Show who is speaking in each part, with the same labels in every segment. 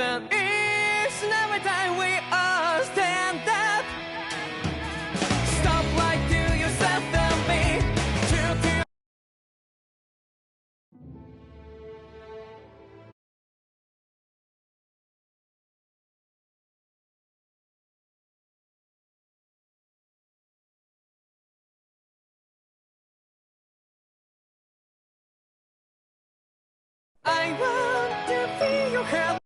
Speaker 1: even if every time we all stand up. Stop lying to yourself and be true to. I want to feel your help.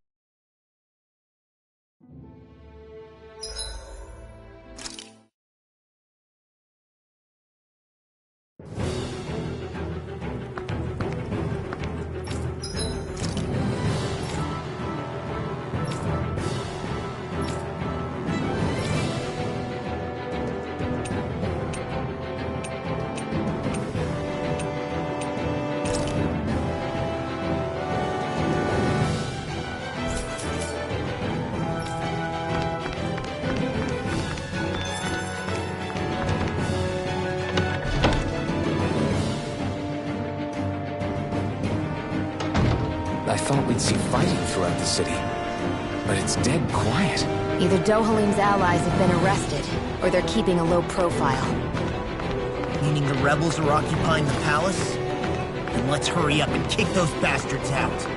Speaker 2: I thought we'd see fighting throughout the city, but it's dead quiet.
Speaker 3: Either Dohalim's allies have been arrested, or they're keeping a low profile.
Speaker 4: Meaning the rebels are occupying the palace? Then let's hurry up and kick those bastards out.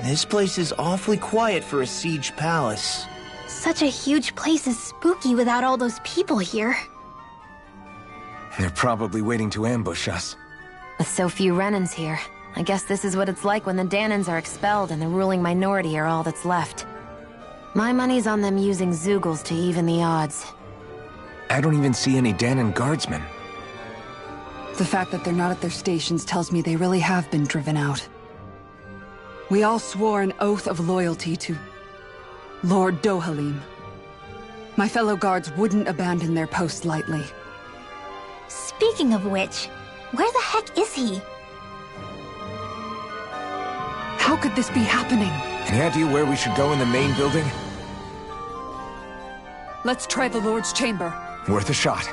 Speaker 4: This place is awfully quiet for a siege palace.
Speaker 5: Such a huge place is spooky without all those people here.
Speaker 2: They're probably waiting to ambush us.
Speaker 3: With so few Renans here, I guess this is what it's like when the Danans are expelled and the ruling minority are all that's left. My money's on them using Zeugles to even the odds.
Speaker 2: I don't even see any Danan guardsmen.
Speaker 6: The fact that they're not at their stations tells me they really have been driven out. We all swore an oath of loyalty to Lord Dohalim. My fellow guards wouldn't abandon their post lightly.
Speaker 5: Speaking of which, where the heck is he?
Speaker 6: How could this be happening?
Speaker 2: Any idea where we should go in the main building?
Speaker 6: Let's try the Lord's chamber.
Speaker 2: Worth a shot.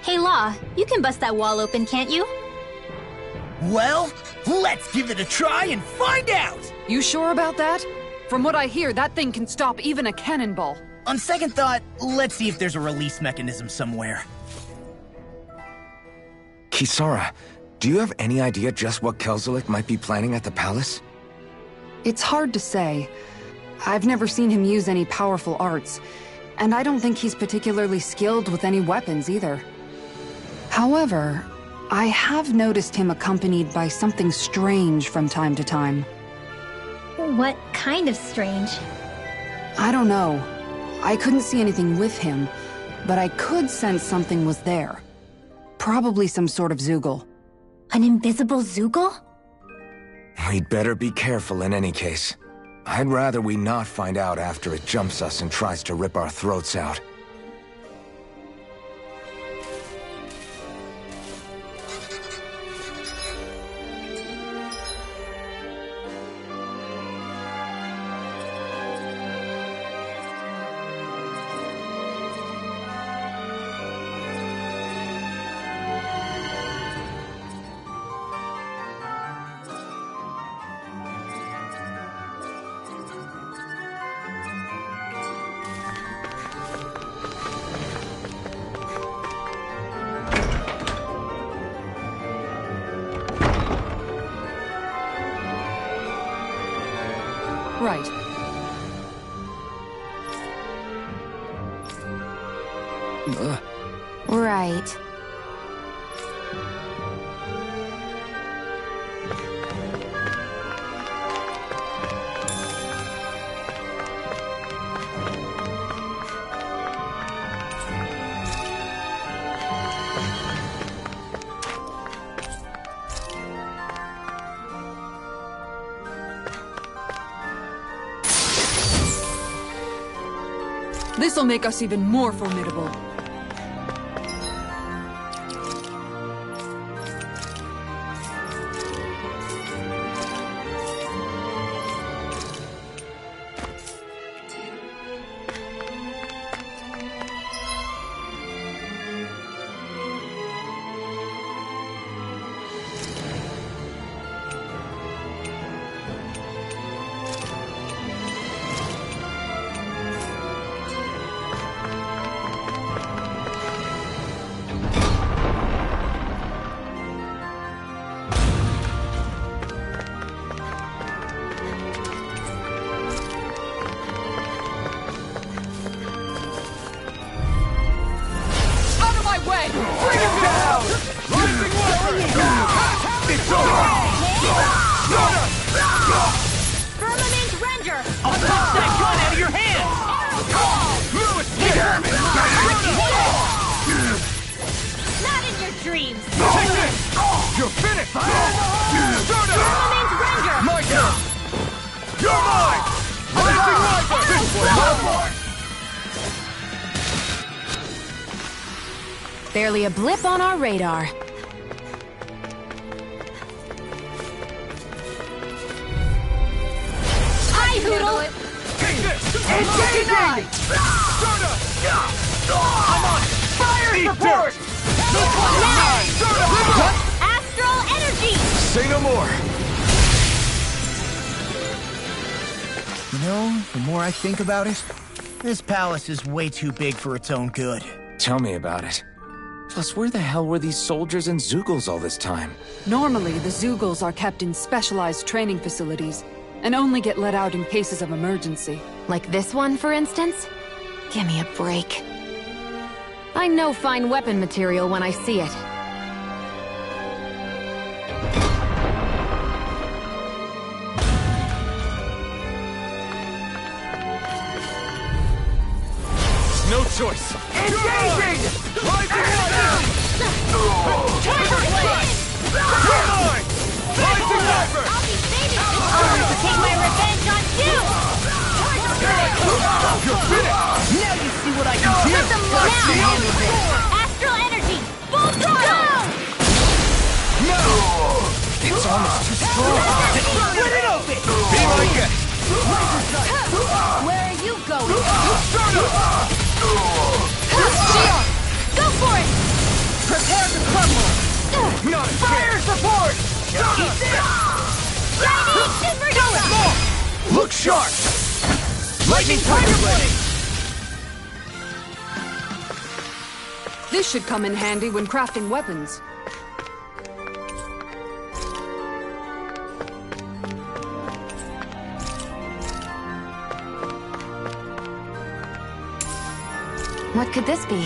Speaker 5: Hey Law, you can bust that wall open, can't you?
Speaker 4: Well, let's give it a try and find out!
Speaker 6: You sure about that? From what I hear, that thing can stop even a cannonball.
Speaker 4: On second thought, let's see if there's a release mechanism somewhere.
Speaker 2: Kisara, do you have any idea just what Kelzelik might be planning at the palace?
Speaker 6: It's hard to say. I've never seen him use any powerful arts, and I don't think he's particularly skilled with any weapons either. However, I have noticed him accompanied by something strange from time to time.
Speaker 5: What kind of strange?
Speaker 6: I don't know. I couldn't see anything with him, but I could sense something was there. Probably some sort of Zeugle.
Speaker 5: An invisible Zeugle?
Speaker 2: We'd better be careful in any case. I'd rather we not find out after it jumps us and tries to rip our throats out.
Speaker 6: Right.
Speaker 3: Right.
Speaker 6: This'll make us even more formidable.
Speaker 5: Firmament Ranger!
Speaker 4: I'll punch that gun out of your hand!
Speaker 5: Not in your dreams!
Speaker 1: You're finished!
Speaker 5: Firmament Ranger!
Speaker 1: My turn! You're mine! Blazing Viper! This one's mine!
Speaker 3: Barely a blip on our radar.
Speaker 5: Hi, Hoodle!
Speaker 1: Take this! Engage! I'm on it! Fire support!
Speaker 5: Astral Energy!
Speaker 1: Say no more!
Speaker 4: You know, the more I think about it, this palace is way too big for its own good.
Speaker 2: Tell me about it. Plus, where the hell were these soldiers and Zeugles all this time?
Speaker 6: Normally, the Zeugles are kept in specialized training facilities, and only get let out in cases of emergency.
Speaker 3: Like this one, for instance? Give me a break. I know fine weapon material when I see it.
Speaker 1: No choice! Engaging! Rising Viper!
Speaker 5: Tiger Blade!
Speaker 1: You're mine! Rising Viper!
Speaker 5: I'll be saving you to take my revenge on you!
Speaker 1: You're finished!
Speaker 4: Now you see what I can do!
Speaker 5: Let them look now! Astral Energy! Full throttle!
Speaker 1: No!
Speaker 2: It's almost too strong.
Speaker 1: Split it open! Be my guest!
Speaker 5: Where are you going?
Speaker 1: Shield!
Speaker 5: Go for it!
Speaker 1: Prepare to crumble! Not a fire support!
Speaker 5: Shining Super Duo!
Speaker 1: Look sharp! Lightning Tiger Blade!
Speaker 6: This should come in handy when crafting weapons.
Speaker 3: What could this be?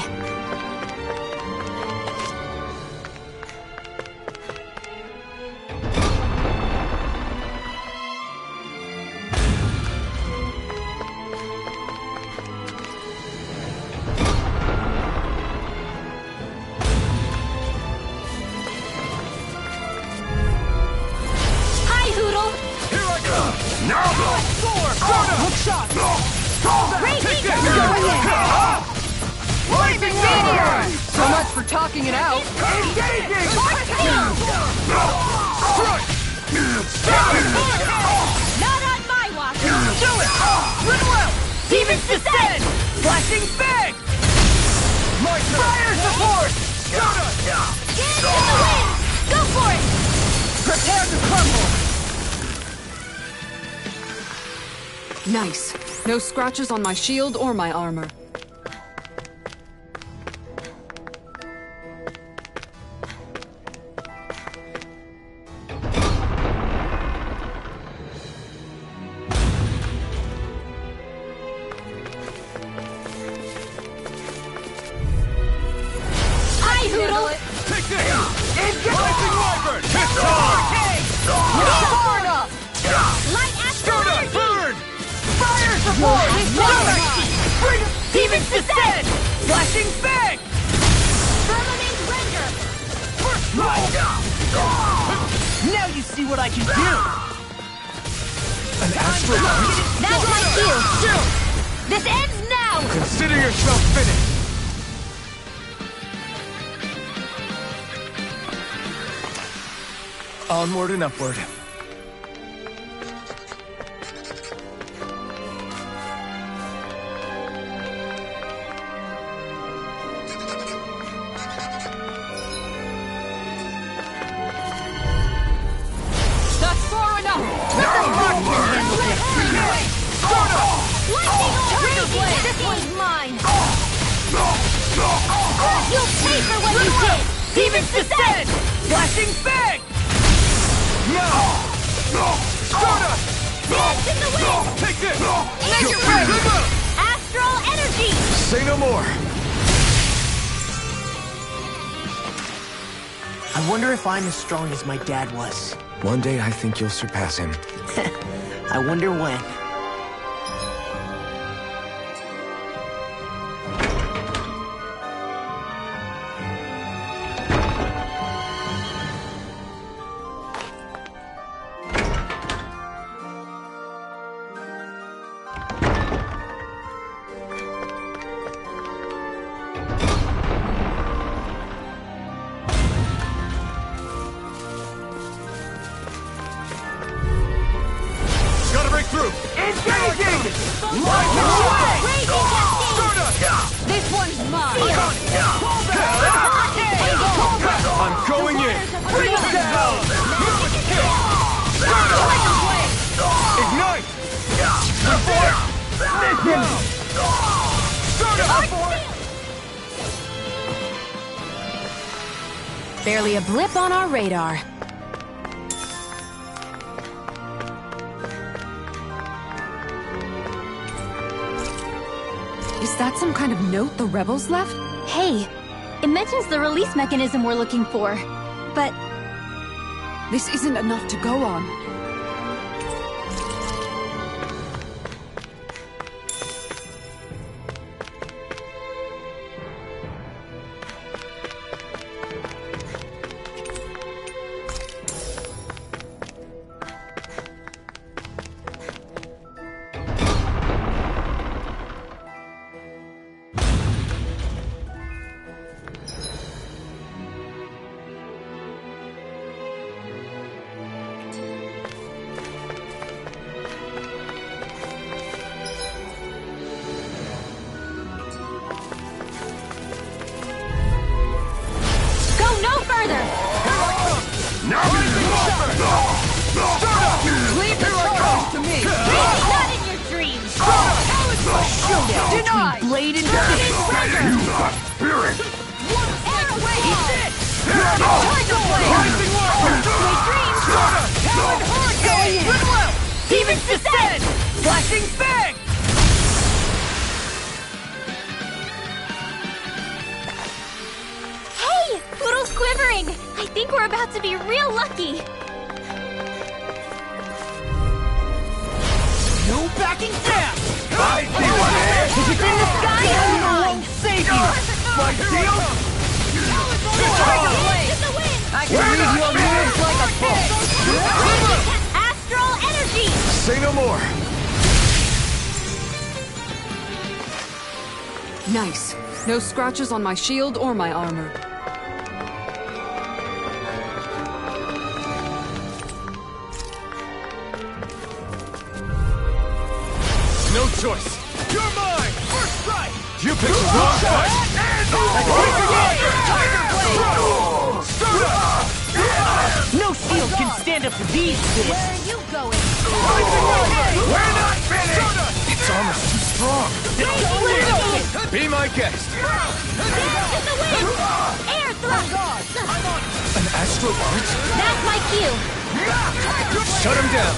Speaker 5: Hi, Hoodle!
Speaker 1: Here I come! Now! Storm! Hook shot!
Speaker 5: Raging
Speaker 1: Going in! Lightning meteor!
Speaker 6: So much for talking it out.
Speaker 1: Engaging!
Speaker 5: Not on my watch!
Speaker 1: Do it! Run well!
Speaker 5: Demon's Descent!
Speaker 1: Flashing big! Fire support!
Speaker 5: Get in the wind! Go for it!
Speaker 1: Prepare to crumble!
Speaker 6: Nice. No scratches on my shield or my armor.
Speaker 5: Hi, Hoodle!
Speaker 1: Take this! Lightning wyvern! Hit time! Far enough!
Speaker 5: Light astral energy!
Speaker 1: Burn! Fire support! Bring
Speaker 5: Demon's Descent!
Speaker 1: Flashing big!
Speaker 5: Firmament Render!
Speaker 1: Now you see what I can do! An astral
Speaker 5: That's my cue! This ends now!
Speaker 1: Consider yourself finished! Onward and upward.
Speaker 6: That's far enough!
Speaker 5: Lightning! This one's mine! You'll pay for what you did!
Speaker 1: Demon's Descent! Flashing big! Now! Stardust!
Speaker 5: Dance in the wind!
Speaker 1: Take this!
Speaker 5: Energy! Astral energy!
Speaker 1: Say no more!
Speaker 4: I wonder if I'm as strong as my dad was.
Speaker 2: One day I think you'll surpass him.
Speaker 4: I wonder when.
Speaker 1: Gotta break through! Engaging!
Speaker 6: This one's mine!
Speaker 1: I'm going in! Bring it down! Ignite! Report! Mission!
Speaker 3: Barely a blip on our radar.
Speaker 6: Is that some kind of note the rebels left?
Speaker 5: Hey, it mentions the release mechanism we're looking for. But
Speaker 6: This isn't enough to go on.
Speaker 5: go no further!
Speaker 6: Leave your charge to me!
Speaker 5: Not in your dreams!
Speaker 6: Denied!
Speaker 5: Blade and Firmament Render! Arrow wave! Tiger Blade! Sweet dreams!
Speaker 1: Going in!
Speaker 5: Demon's Descent!
Speaker 1: Flashing big!
Speaker 5: Hey! Poodle's quivering! I think we're about to be real lucky!
Speaker 1: No backing down! I see what it is!
Speaker 5: If it's in the sky, it's mine!
Speaker 1: Save you! My deal?
Speaker 5: Tiger Blade!
Speaker 1: I can read your moves like a book!
Speaker 5: Astral energy!
Speaker 2: Say no more.
Speaker 6: Nice. No scratches on my shield or my armor.
Speaker 2: No choice. You're mine! First strike! You picked the wrong fight!
Speaker 4: No shield can stand up to these fists!
Speaker 5: Where are you going?
Speaker 2: We're not finished! Its armor's too strong. Be my guest.
Speaker 5: Dance in the wind! Air thrust!
Speaker 2: An astral art?
Speaker 5: That's my cue!
Speaker 2: Shut him down.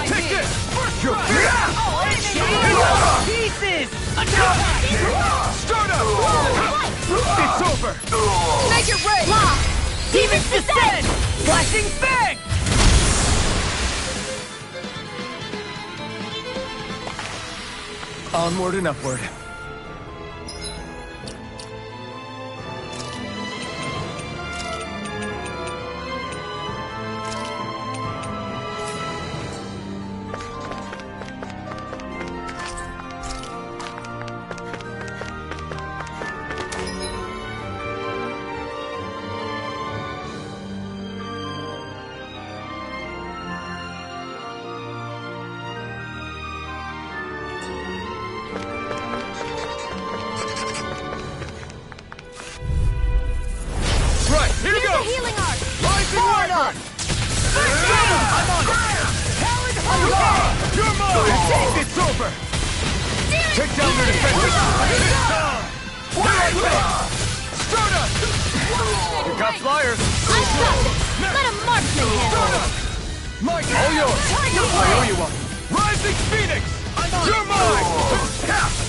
Speaker 2: Take this! You're
Speaker 4: Pieces!
Speaker 2: Start up! It's over!
Speaker 5: Make it rain! Law! Demons descend!
Speaker 4: Flashing fang!
Speaker 2: Onward and upward. Take down their defenses! You got flyers!
Speaker 5: I've got this! Let a marksman handle it!
Speaker 2: Mike, all yours! I owe you one! Rising Phoenix! You're mine!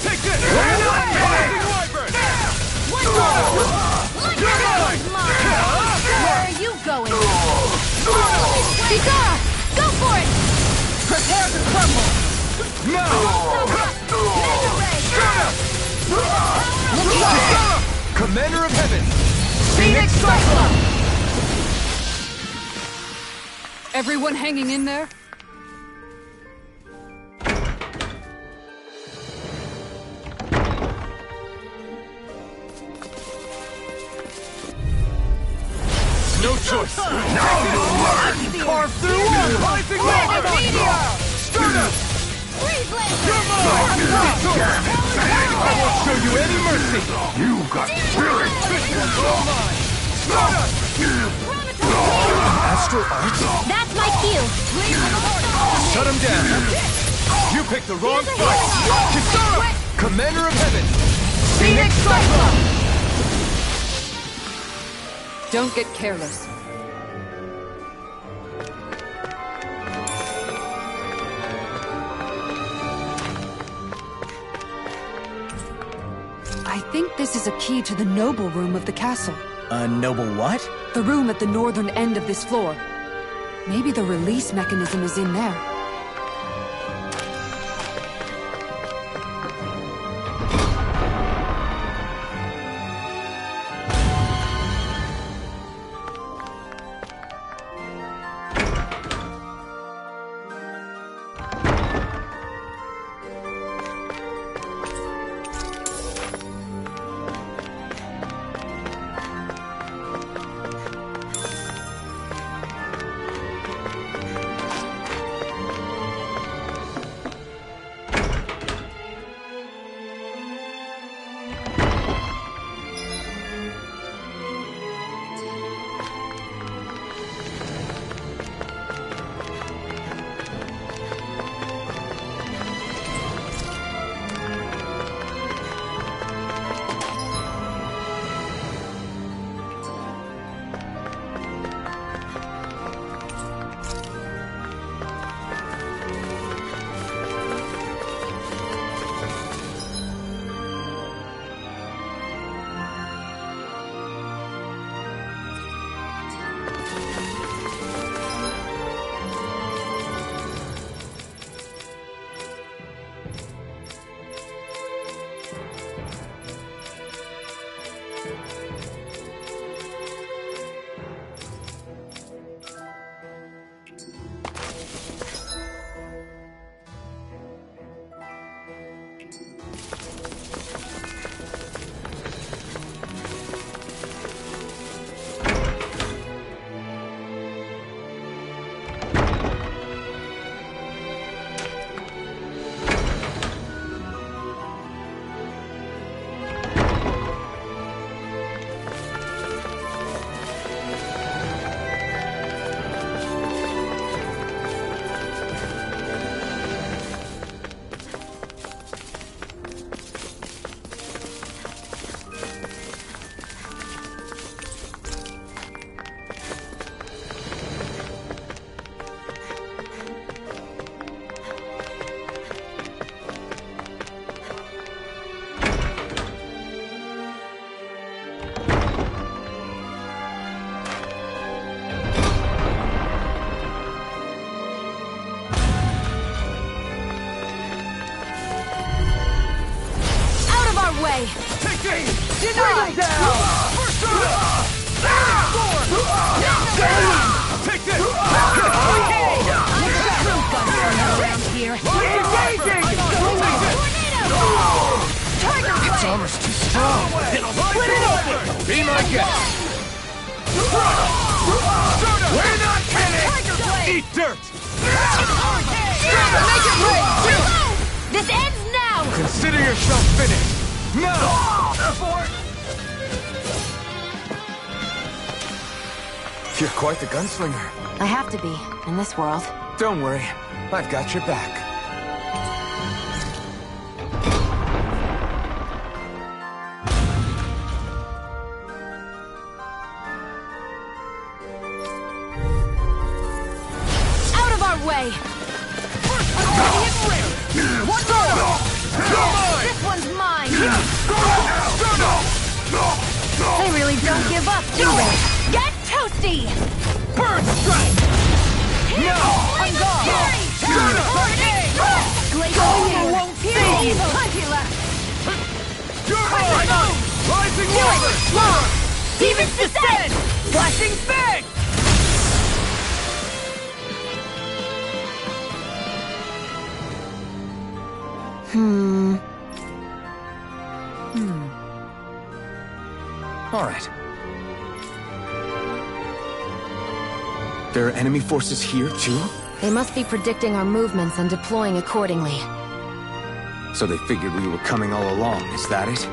Speaker 2: Take this! Rising Wyvern! You're mine!
Speaker 5: Where are you going? Bjgranada! Go for it!
Speaker 4: Prepare to crumble!
Speaker 2: Now! Commander of Heaven!
Speaker 4: Phoenix Cyclone!
Speaker 6: Everyone hanging in there?
Speaker 2: No choice!
Speaker 4: Carve through one!
Speaker 2: Rising Meteor! Stardust!
Speaker 5: Freeze laser!
Speaker 2: You're mine! I won't show you any mercy!
Speaker 7: You got spirit!
Speaker 2: All mine! Stardust! Astral Arts?
Speaker 5: That's my cue!
Speaker 2: Shut him down! You picked the wrong fight! Kisara! Commander of Heaven!
Speaker 4: Phoenix Cyclone!
Speaker 6: Don't get careless. I think this is a key to the noble room of the castle.
Speaker 4: A noble what?
Speaker 6: The room at the northern end of this floor. Maybe the release mechanism is in there.
Speaker 2: Be my guest! We're not kidding! Eat dirt!
Speaker 3: Make it rain! This ends now!
Speaker 2: Consider yourself finished! Now! You're quite the gunslinger.
Speaker 3: I have to be, in this world.
Speaker 2: Don't worry, I've got your back.
Speaker 3: Out of our way! One more! This one's mine! They really don't give up, do they? Get toasty!
Speaker 2: Bird strike! Now!
Speaker 3: On guard! Glacial won't feel evil! Plenty left!
Speaker 2: You're mine! Rising water!
Speaker 3: Demons descend!
Speaker 1: Flashing fang!
Speaker 2: All right. There are enemy forces here, too?
Speaker 3: They must be predicting our movements and deploying accordingly.
Speaker 2: So they figured we were coming all along, is that it?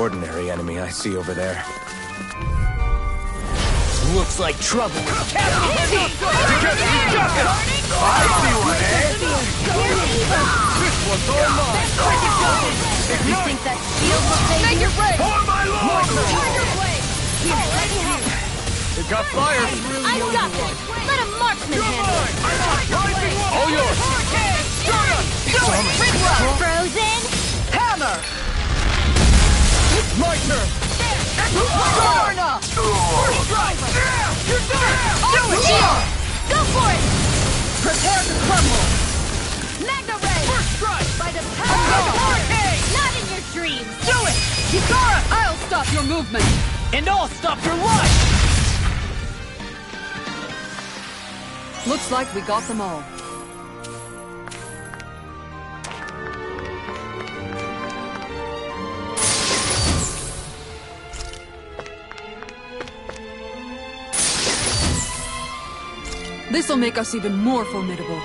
Speaker 2: ordinary enemy I see over there.
Speaker 4: Looks like trouble is
Speaker 2: Together, we got this! I see one, eh? This one's all mine!
Speaker 3: You think that shield will save you?
Speaker 2: For my lord!
Speaker 3: Tiger Blade! Here, let me help.
Speaker 2: It got fire!
Speaker 3: I got this! Let a marksman
Speaker 2: You're
Speaker 3: handle it!
Speaker 2: mine! All yours!
Speaker 5: Frozen?
Speaker 3: Hammer!
Speaker 2: My turn!
Speaker 3: Corner!
Speaker 2: First strike! You're done!
Speaker 3: Do it! Shield! Go for it!
Speaker 6: Prepare to crumble!
Speaker 3: Magna Ray!
Speaker 2: First strike!
Speaker 3: By the power of
Speaker 5: Hurricane! Not in your dreams!
Speaker 3: Do it! Yukara! I'll stop your movement!
Speaker 4: And I'll stop your life!
Speaker 6: Looks like we got them all. This'll make us even more formidable.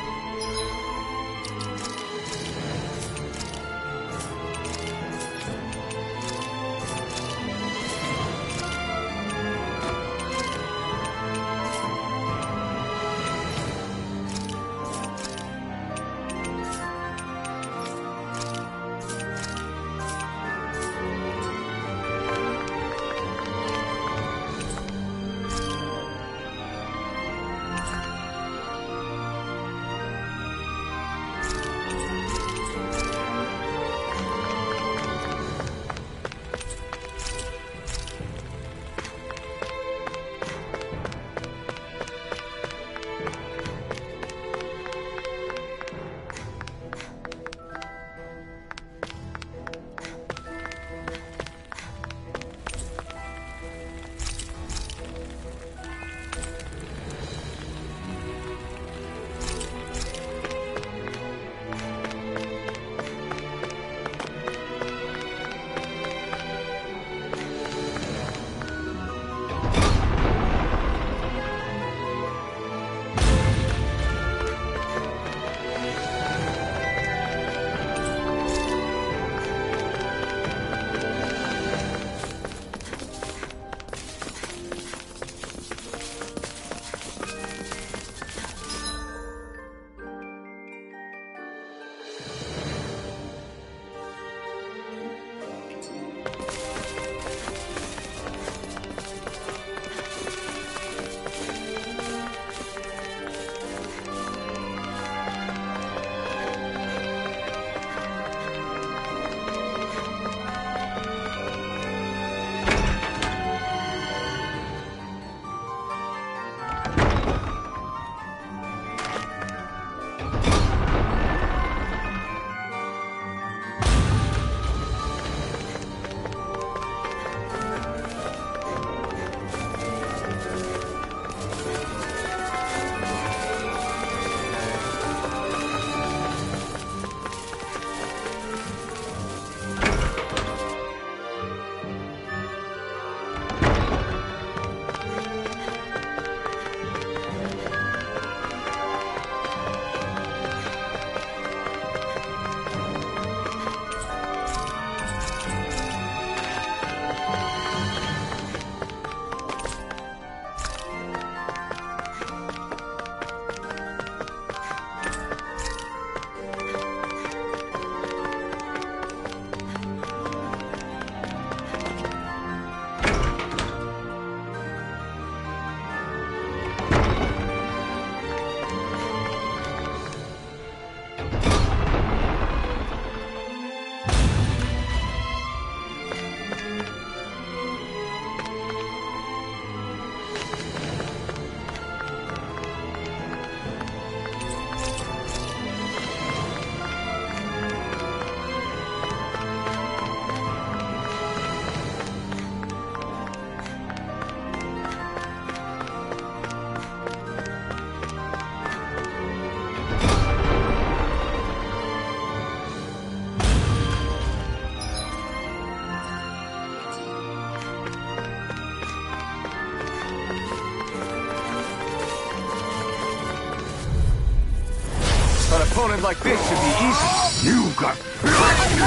Speaker 2: An opponent like this should be easy.
Speaker 7: You got...
Speaker 2: Rising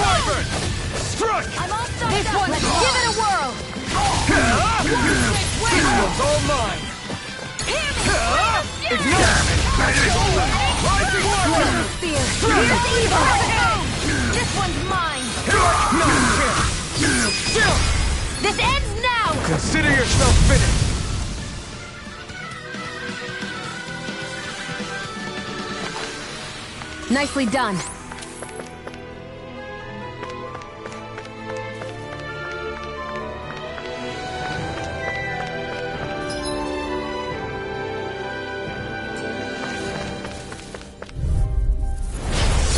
Speaker 2: Wyvern! Crush!
Speaker 5: I'm all stuffed
Speaker 3: This
Speaker 5: up.
Speaker 3: one,
Speaker 5: Let's
Speaker 3: give it a whirl!
Speaker 2: This one's all mine! Ignite! Rising water!
Speaker 3: Fear! Here's evil! This one's mine!
Speaker 2: No chance! Still!
Speaker 3: This ends now!
Speaker 2: Consider yourself finished!
Speaker 3: Nicely done.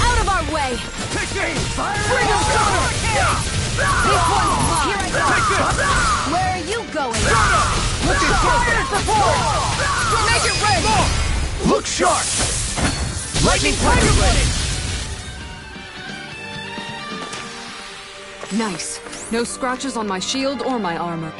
Speaker 3: Out of our way!
Speaker 2: Take aim! Freedom Stunner!
Speaker 3: This one's mine! Here I go!
Speaker 2: Take this!
Speaker 3: Where are you going?
Speaker 2: Looking
Speaker 3: Fire support! Make it rain!
Speaker 2: Look sharp! Lightning Tiger Blade!
Speaker 6: Nice. No scratches on my shield or my armor.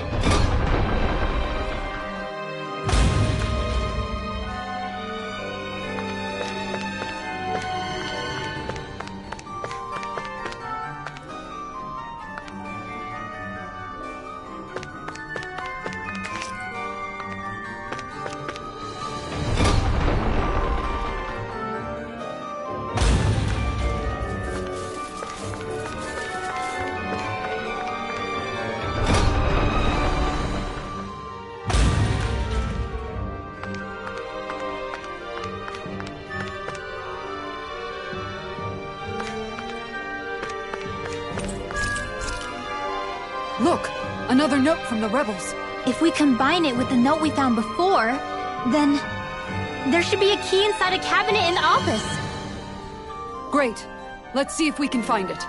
Speaker 6: Look! Another note from the rebels.
Speaker 5: If we combine it with the note we found before, then there should be a key inside a cabinet in the office.
Speaker 6: Great. Let's see if we can find it.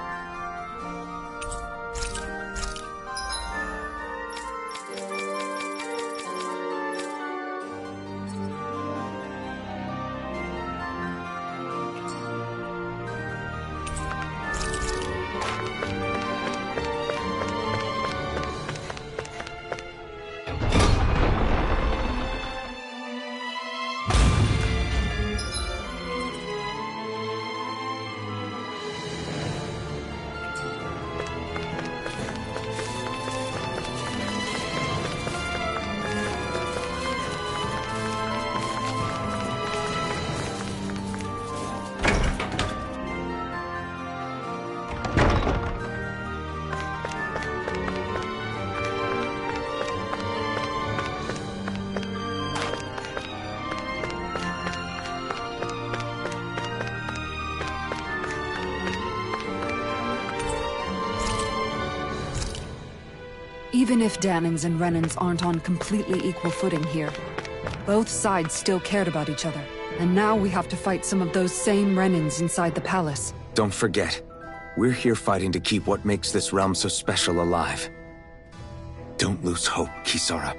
Speaker 6: Even if Danins and Renans aren't on completely equal footing here, both sides still cared about each other. And now we have to fight some of those same Renans inside the palace.
Speaker 8: Don't forget, we're here fighting to keep what makes this realm so special alive. Don't lose hope, Kisara.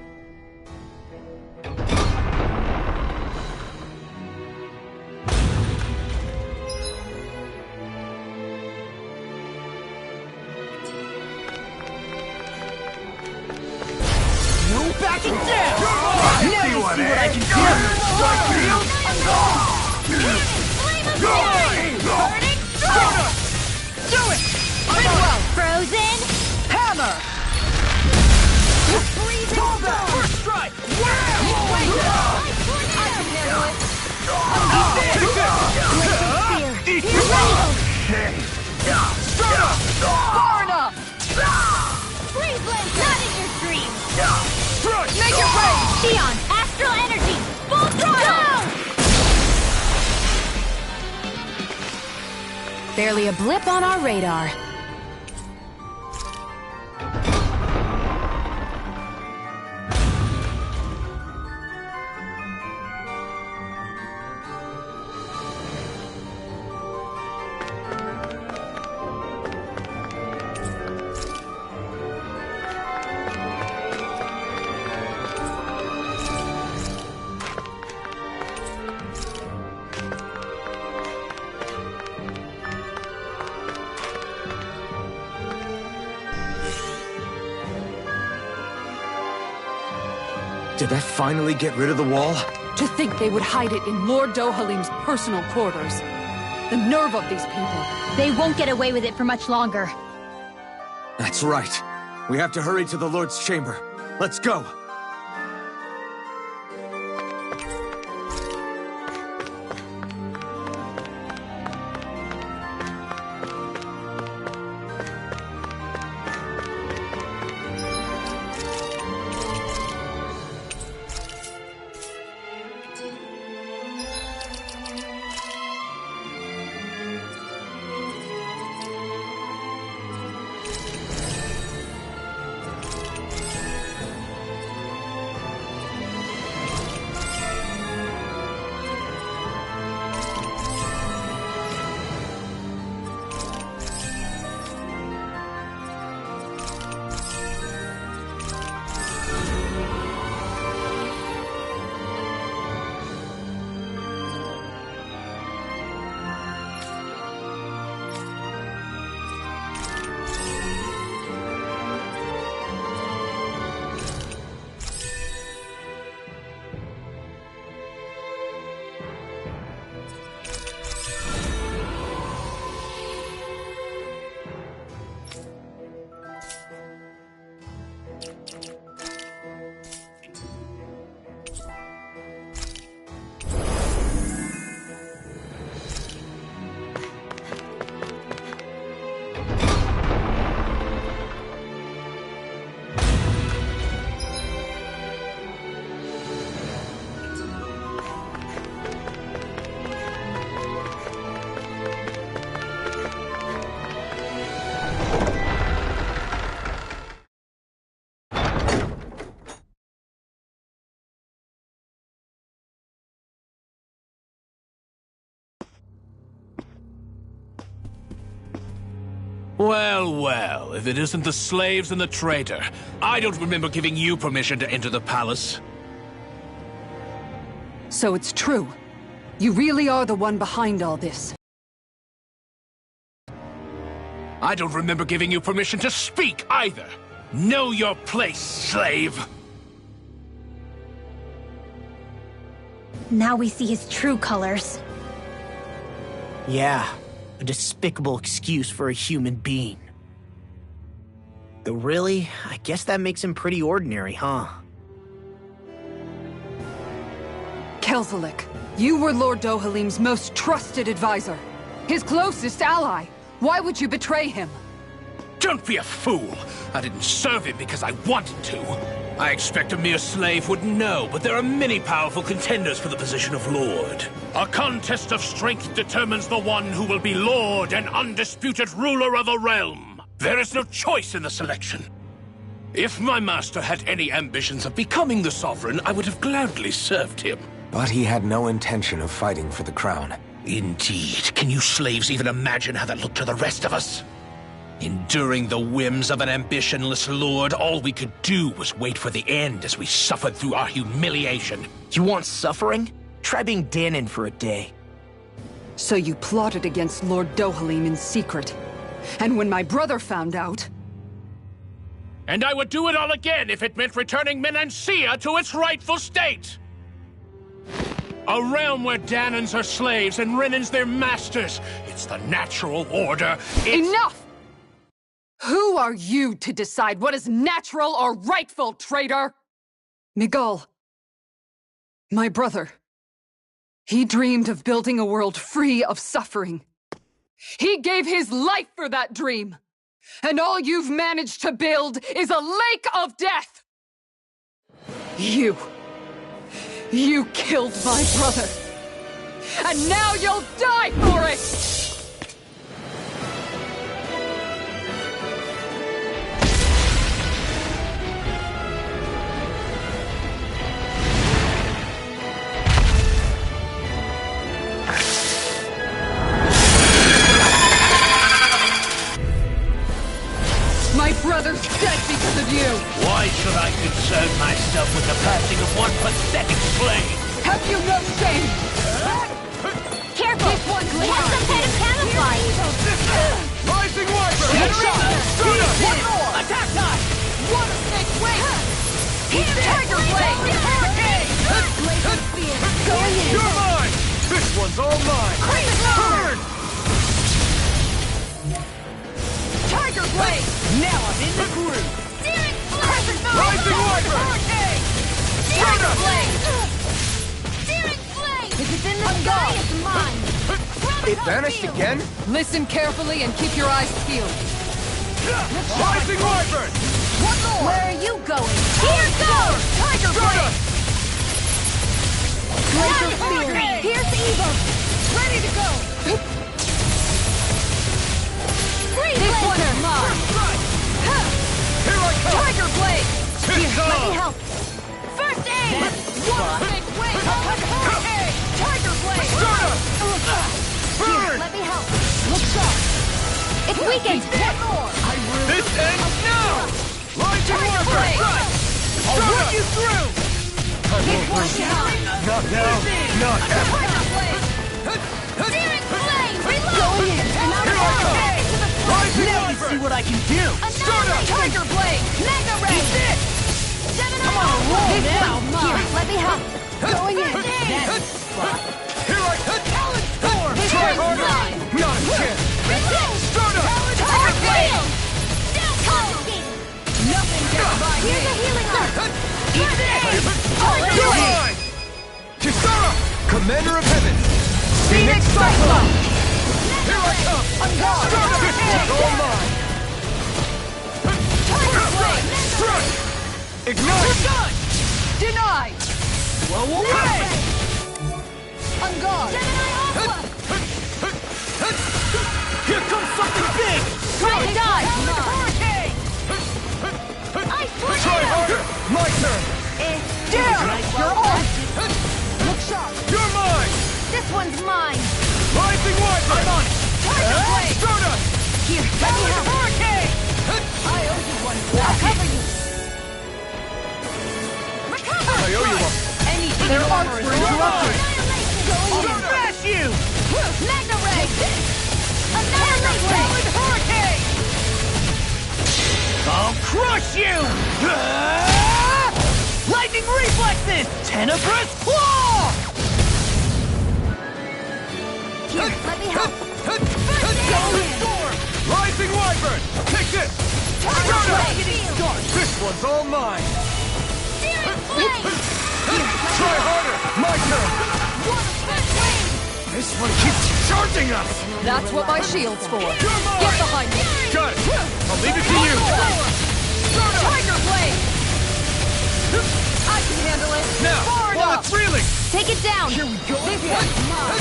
Speaker 4: Backing down! Now you see what I can do!
Speaker 5: Do it! Well, Frozen!
Speaker 4: Hammer! First strike! Far enough!
Speaker 5: Please let not in your dreams!
Speaker 4: Make it rain!
Speaker 5: Xion, astral energy! Full throttle!
Speaker 3: Barely a blip on our radar.
Speaker 8: Did that finally get rid of the wall?
Speaker 6: To think they would hide it in Lord Dohalim's personal quarters. The nerve of these people.
Speaker 5: They won't get away with it for much longer.
Speaker 8: That's right. We have to hurry to the Lord's chamber. Let's go!
Speaker 2: Well, well, if it isn't the slaves and the traitor. I don't remember giving you permission to enter the palace.
Speaker 6: So it's true. You really are the one behind all this.
Speaker 2: I don't remember giving you permission to speak either. Know your place, slave.
Speaker 5: Now we see his true colors.
Speaker 4: Yeah, a despicable excuse for a human being. Though really, I guess that makes him pretty ordinary, huh?
Speaker 6: Kelzelik, you were Lord Dohalim's most trusted advisor. His closest ally. Why would you betray him?
Speaker 2: Don't be a fool. I didn't serve him because I wanted to. I expect a mere slave wouldn't know, but there are many powerful contenders for the position of Lord. A contest of strength determines the one who will be Lord and undisputed ruler of a realm. There is no choice in the selection. If my master had any ambitions of becoming the sovereign, I would have gladly served him.
Speaker 8: But he had no intention of fighting for the crown.
Speaker 2: Indeed. Can you slaves even imagine how that looked to the rest of us? Enduring the whims of an ambitionless lord, all we could do was wait for the end as we suffered through our humiliation.
Speaker 4: You want suffering? Try being Danon for a day.
Speaker 6: So you plotted against Lord Dohalim in secret. And when my brother found out...
Speaker 2: And I would do it all again if it meant returning Menancia to its rightful state! A realm where Danons are slaves and Renans their masters. It's the natural order.
Speaker 6: Enough! Who are you to decide what is natural or rightful, traitor? Miguel, my brother, he dreamed of building a world free of suffering. He gave his life for that dream. And all you've managed to build is a lake of death! You killed my brother. And now you'll die for it! My brother's dead because of you!
Speaker 2: Why should I concern myself with the passing of one pathetic slave?
Speaker 6: Have you no shame?
Speaker 5: Careful! We have some kind of camouflage!
Speaker 2: Rising Wiper!
Speaker 6: Headshot!
Speaker 2: One more!
Speaker 6: Attack time! Water snake wing! Tiger blade!
Speaker 5: Hurricane!
Speaker 6: Going in!
Speaker 2: You're mine! This one's all mine! Turn!
Speaker 6: Tiger blade! Now
Speaker 5: Tiger Blade! Searing Flame! If it's in the sky, it's mine!
Speaker 7: It vanished again?
Speaker 6: Listen carefully and keep your eyes peeled.
Speaker 7: Rising Wyvern!
Speaker 5: One more! Where are you going? Here goes! Tiger Blade! Glacial Spear! Here's Evil! Ready to go! Freeze this one is mine!
Speaker 7: Here I come!
Speaker 5: Tiger Blade! Here, let me help! First aid! One big wing! Hurricane! Tiger Blade! Here, let me help! Look sharp! It's weakened! One more!
Speaker 7: This ends now! Rising Wyvern! I'll run you through! I won't lose. Not now, not ever!
Speaker 5: Tiger Blade! Searing Flame! Reload! Going in! And out
Speaker 7: Here I come! Rising
Speaker 4: Let me
Speaker 7: Wyvern!
Speaker 4: see what I can do!
Speaker 5: Annihilate! Tiger Blade! Mega Ray! Seven
Speaker 4: I'm on a roll
Speaker 5: This
Speaker 4: now.
Speaker 5: one! Here, let me help! Going in!
Speaker 7: Here I come! Talon Storm! Try harder! Not a chance! Start up!
Speaker 5: Tiger Blade! Nothing gets by me! Here's a healing art!
Speaker 7: You're mine! Kisara! Commander of Heaven! Phoenix Cyclone! Here I come! This one's all mine!
Speaker 5: Tiger Blade!
Speaker 7: Strike! Ignite!
Speaker 6: Denied!
Speaker 7: Blow away!
Speaker 6: On guard!
Speaker 4: Here comes something big!
Speaker 5: Try to die!
Speaker 7: Hurricane!
Speaker 5: Ice
Speaker 7: Try
Speaker 5: tornado!
Speaker 7: harder! My turn!
Speaker 6: Down! You're off!
Speaker 5: Look sharp!
Speaker 7: You're mine!
Speaker 5: This one's mine!
Speaker 7: Rising Wyvern!
Speaker 4: I'm on it!
Speaker 5: Tiger Blade!
Speaker 7: Stardust!
Speaker 5: Here, let me help!
Speaker 7: Hurricane!
Speaker 5: I owe you one! I'll cover you! Recover!
Speaker 7: I owe you one!
Speaker 4: Anything their armor is interrupted!
Speaker 5: Going in!
Speaker 4: Smash you!
Speaker 5: Magna Ray! Annihilation!
Speaker 7: Hurricane!
Speaker 4: I'll crush you! Lightning reflexes! Tenebrous claw!
Speaker 5: Here, let me help!
Speaker 7: Storm! Rising Wyvern! Take this!
Speaker 5: Tiger Blade!
Speaker 7: This one's all mine!
Speaker 5: Searing Flame!
Speaker 7: Try harder! My turn!
Speaker 5: One split wing!
Speaker 7: This one keeps charging us!
Speaker 6: That's what my shield's for.
Speaker 7: You're
Speaker 6: Get
Speaker 7: mine!
Speaker 6: behind me!
Speaker 7: Got it! I'll leave it to you!
Speaker 5: Tiger Blade!
Speaker 6: I can handle it!
Speaker 7: Now,
Speaker 6: Far
Speaker 7: while
Speaker 6: enough!
Speaker 7: it's reeling!
Speaker 5: Take it down!
Speaker 4: Here we go!
Speaker 5: This one's mine!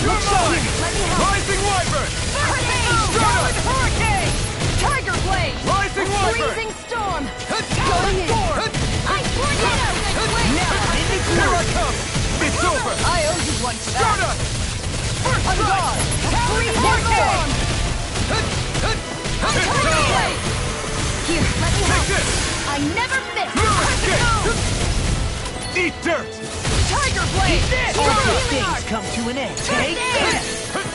Speaker 7: You're mine!
Speaker 5: Let me help!
Speaker 7: Rising Wyvern!
Speaker 5: Hurricane! Hurricane! Tiger Blade!
Speaker 7: Rising Wyvern!
Speaker 5: Freezing Storm!
Speaker 7: Going in!
Speaker 5: Ice Tornado!
Speaker 7: Here I come! It's over!
Speaker 6: I owe you one for that!
Speaker 7: Stardust!
Speaker 6: On guard!
Speaker 5: Hurricane!
Speaker 7: Tiger
Speaker 5: Blade! Here, let me help!
Speaker 7: Take this!
Speaker 5: I never miss!
Speaker 7: Eat dirt!
Speaker 5: Tiger Blade!
Speaker 4: All
Speaker 5: Healing
Speaker 4: good things
Speaker 5: art!
Speaker 4: come to an end. Take
Speaker 5: First
Speaker 4: this!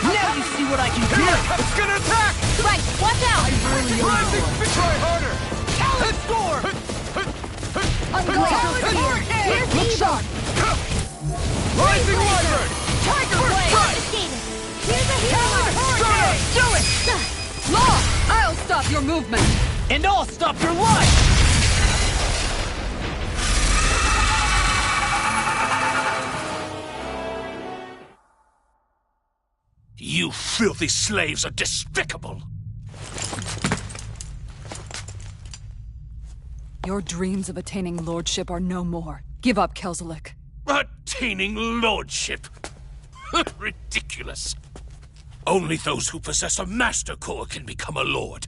Speaker 4: Now you see what I can do!
Speaker 7: It's gonna attack!
Speaker 5: Right, watch out!
Speaker 7: Rising! Try harder! Talon Storm!
Speaker 5: Glacial Spear! Here's
Speaker 6: Look
Speaker 5: Evil!
Speaker 6: sharp!
Speaker 7: Rising Wyvern!
Speaker 5: Tiger Blade! Confiscated! Here's a healing art!
Speaker 6: Do it! Law! I'll stop your movement!
Speaker 4: And I'll stop your life!
Speaker 2: You filthy slaves are despicable!
Speaker 6: Your dreams of attaining lordship are no more. Give up, Kelzelik.
Speaker 2: Attaining lordship! Ridiculous! Only those who possess a master core can become a lord.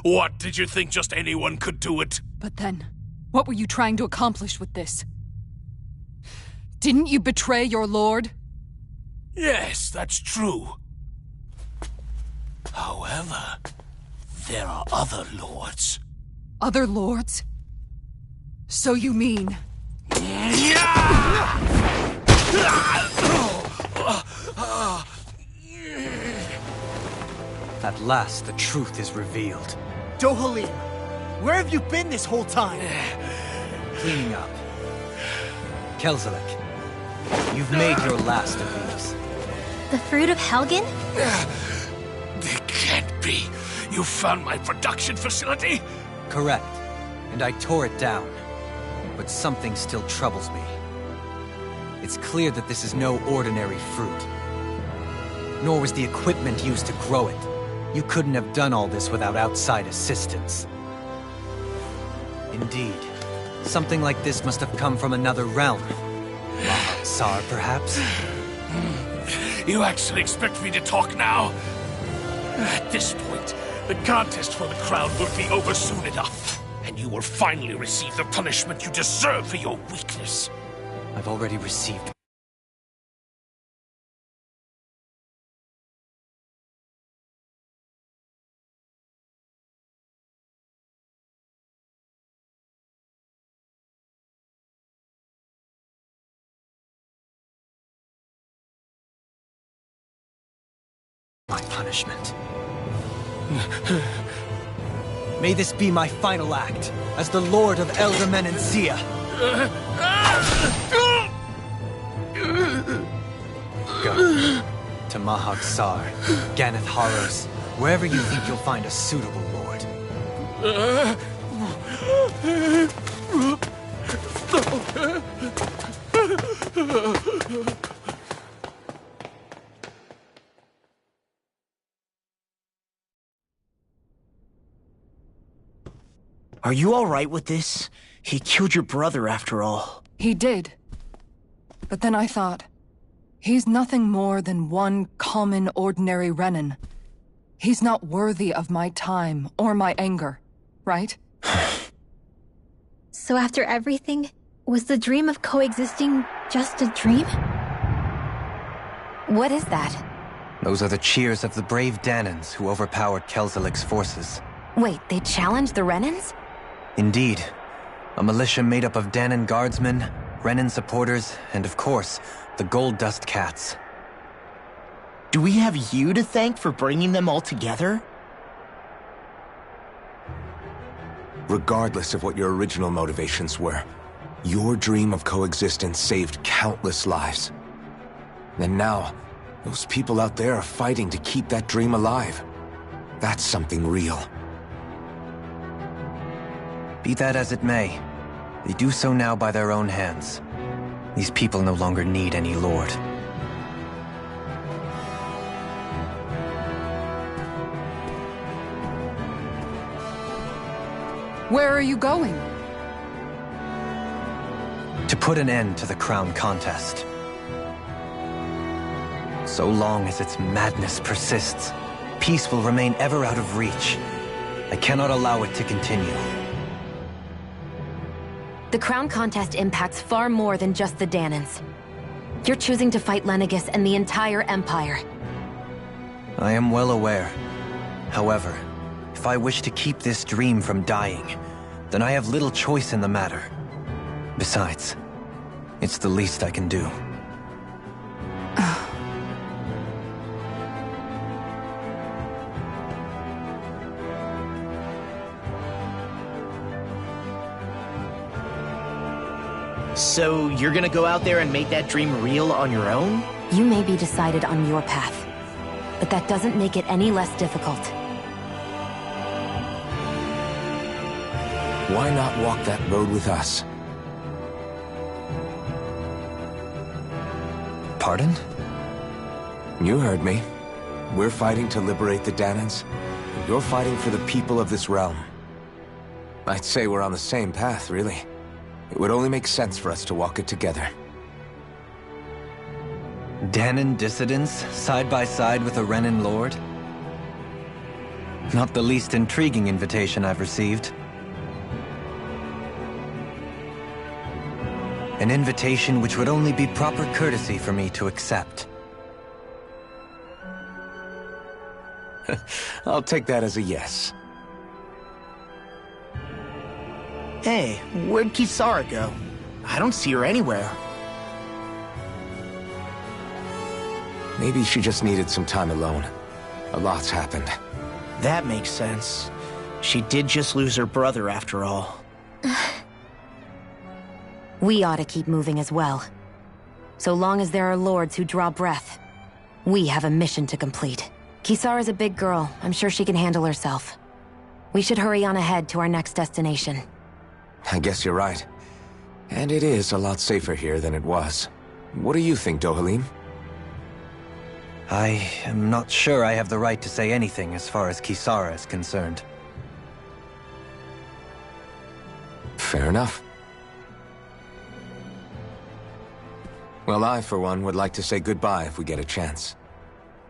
Speaker 2: What, did you think just anyone could do it?
Speaker 6: But then, what were you trying to accomplish with this? Didn't you betray your lord?
Speaker 2: Yes, that's true. However, there are other lords.
Speaker 6: Other lords? So you mean...
Speaker 8: At last, the truth is revealed.
Speaker 4: Dohalim, where have you been this whole time?
Speaker 8: Cleaning up. Kelzelik, you've made your last of these.
Speaker 5: The fruit of Helgen?
Speaker 2: It can't be. You found my production facility?
Speaker 8: Correct. And I tore it down.
Speaker 9: but something still troubles me. It's clear that this is no ordinary fruit. Nor was the equipment used to grow it. You couldn't have done all this without outside assistance. Indeed, something like this must have come from another realm. Tsar, perhaps?
Speaker 2: You actually expect me to talk now? At this point, the contest for the crown will be over soon enough, and you will finally receive the punishment you deserve for your weakness.
Speaker 9: I've already received my punishment. May this be my final act as the Lord of Elder Menancia. Go to Mahag Sar, Ganeth Harrows, wherever you think you'll find a suitable lord.
Speaker 4: Are you alright with this? He killed your brother after all.
Speaker 6: He did. But then I thought, he's nothing more than one common, ordinary Renan. He's not worthy of my time or my anger, right?
Speaker 10: So after everything, was the dream of coexisting just a dream?
Speaker 3: What is that?
Speaker 9: Those are the cheers of the brave Danans who overpowered Kelzelik's forces.
Speaker 3: Wait, they challenged the Renans?
Speaker 9: Indeed. A militia made up of Danan guardsmen, Renan supporters, and of course, the Gold Dust Cats.
Speaker 4: Do we have you to thank for bringing them all together?
Speaker 8: Regardless of what your original motivations were, your dream of coexistence saved countless lives. And now, those people out there are fighting to keep that dream alive. That's something real.
Speaker 9: Be that as it may, they do so now by their own hands. These people no longer need any lord.
Speaker 6: Where are you going?
Speaker 9: To put an end to the crown contest. So long as its madness persists, peace will remain ever out of reach. I cannot allow it to continue.
Speaker 3: The crown contest impacts far more than just the Danans. You're choosing to fight Lenegis and the entire Empire.
Speaker 9: I am well aware. However, if I wish to keep this dream from dying, then I have little choice in the matter. Besides, it's the least I can do.
Speaker 4: So you're gonna go out there and make that dream real on your own?
Speaker 3: You may be decided on your path, but that doesn't make it any less difficult.
Speaker 8: Why not walk that road with us?
Speaker 9: Pardon?
Speaker 8: You heard me. We're fighting to liberate the Danans. You're fighting for the people of this realm. I'd say we're on the same path, really. It would only make sense for us to walk it together.
Speaker 9: Danan dissidents, side by side with a Renan lord? Not the least intriguing invitation I've received. An invitation which would only be proper courtesy for me to accept.
Speaker 8: I'll take that as a yes.
Speaker 4: Hey, where'd Kisara go? I don't see her anywhere.
Speaker 8: Maybe she just needed some time alone. A lot's happened.
Speaker 4: That makes sense. She did just lose her brother after all.
Speaker 3: We ought to keep moving as well. So long as there are lords who draw breath, we have a mission to complete. Kisara's a big girl. I'm sure she can handle herself. We should hurry on ahead to our next destination.
Speaker 8: I guess you're right. And it is a lot safer here than it was. What do you think, Dohalim?
Speaker 9: I am not sure I have the right to say anything as far as Kisara is concerned.
Speaker 8: Fair enough. Well, I, for one, would like to say goodbye if we get a chance.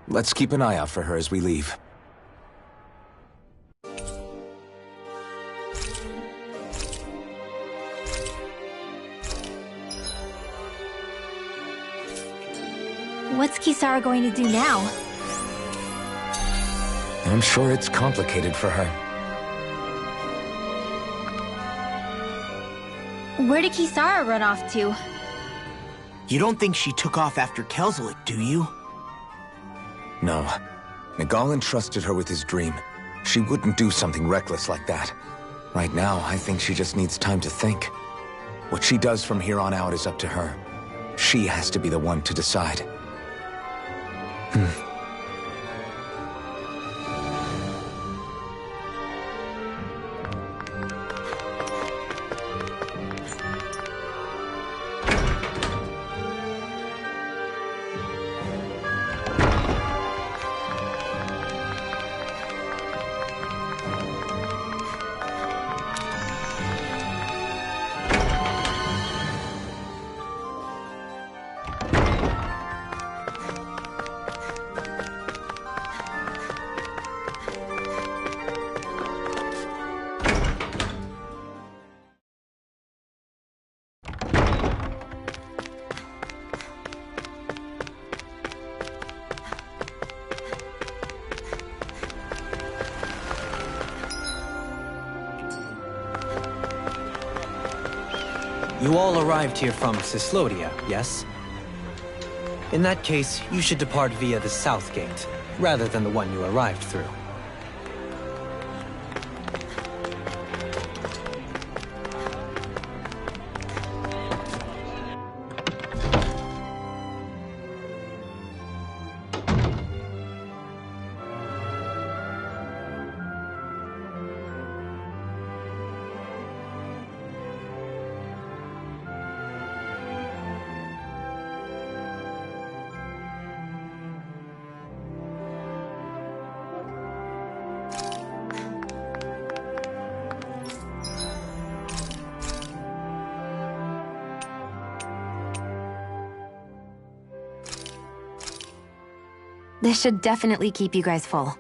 Speaker 8: Let's keep an eye out for her as we leave.
Speaker 10: What's Kisara going to do now?
Speaker 8: I'm sure it's complicated for her.
Speaker 10: Where did Kisara run off to?
Speaker 4: You don't think she took off after Kelzelik, do you?
Speaker 8: No. Nagal entrusted her with his dream. She wouldn't do something reckless like that. Right now, I think she just needs time to think. What she does from here on out is up to her. She has to be the one to decide.
Speaker 9: You all arrived here from Cislodia, yes? In that case, you should depart via the south gate, rather than the one you arrived through.
Speaker 3: This should definitely keep you guys full.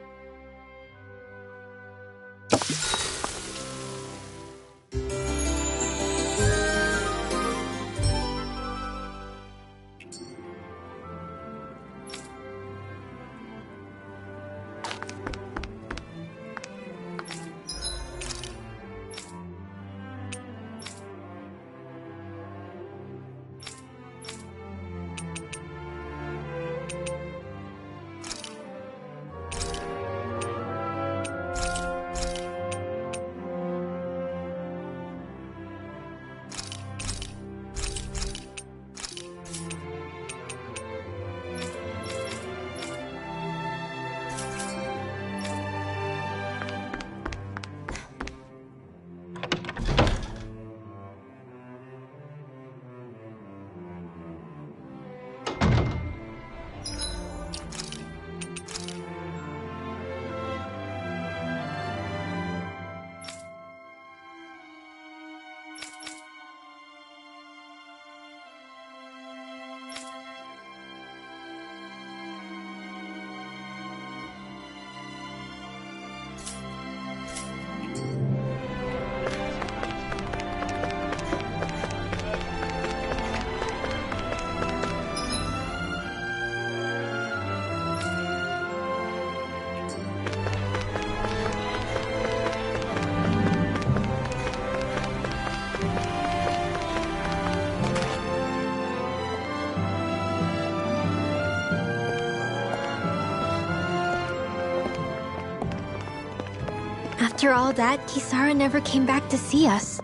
Speaker 10: After all that, Kisara never came back to see us.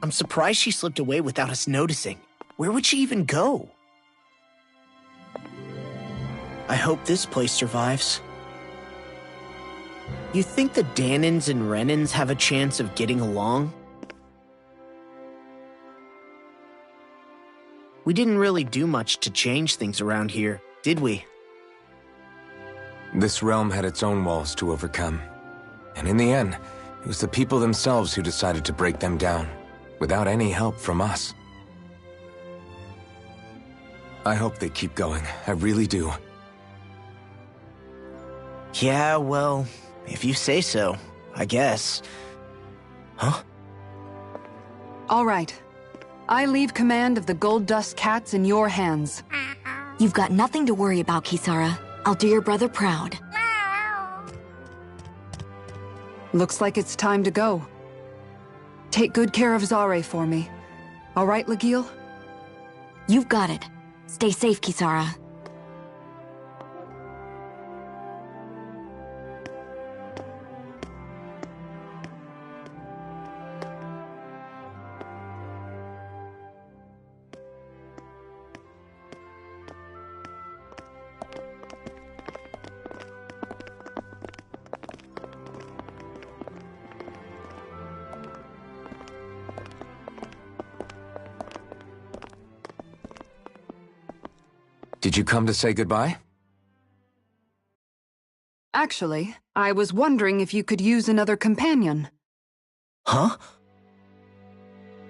Speaker 4: I'm surprised she slipped away without us noticing. Where would she even go? I hope this place survives. You think the Danans and Renans have a chance of getting along? We didn't really do much to change things around here, did we?
Speaker 8: This realm had its own walls to overcome. And in the end, it was the people themselves who decided to break them down, without any help from us. I hope they keep going, I really do.
Speaker 4: Yeah, well, if you say so, I guess. Huh?
Speaker 6: All right. I leave command of the Gold Dust Cats in your hands.
Speaker 5: You've got nothing to worry about, Kisara. I'll do your brother proud.
Speaker 6: Looks like it's time to go. Take good care of Zare for me. All right, Legil?
Speaker 5: You've got it. Stay safe, Kisara.
Speaker 8: Did you come to say goodbye?
Speaker 6: Actually, I was wondering if you could use another companion.
Speaker 4: Huh?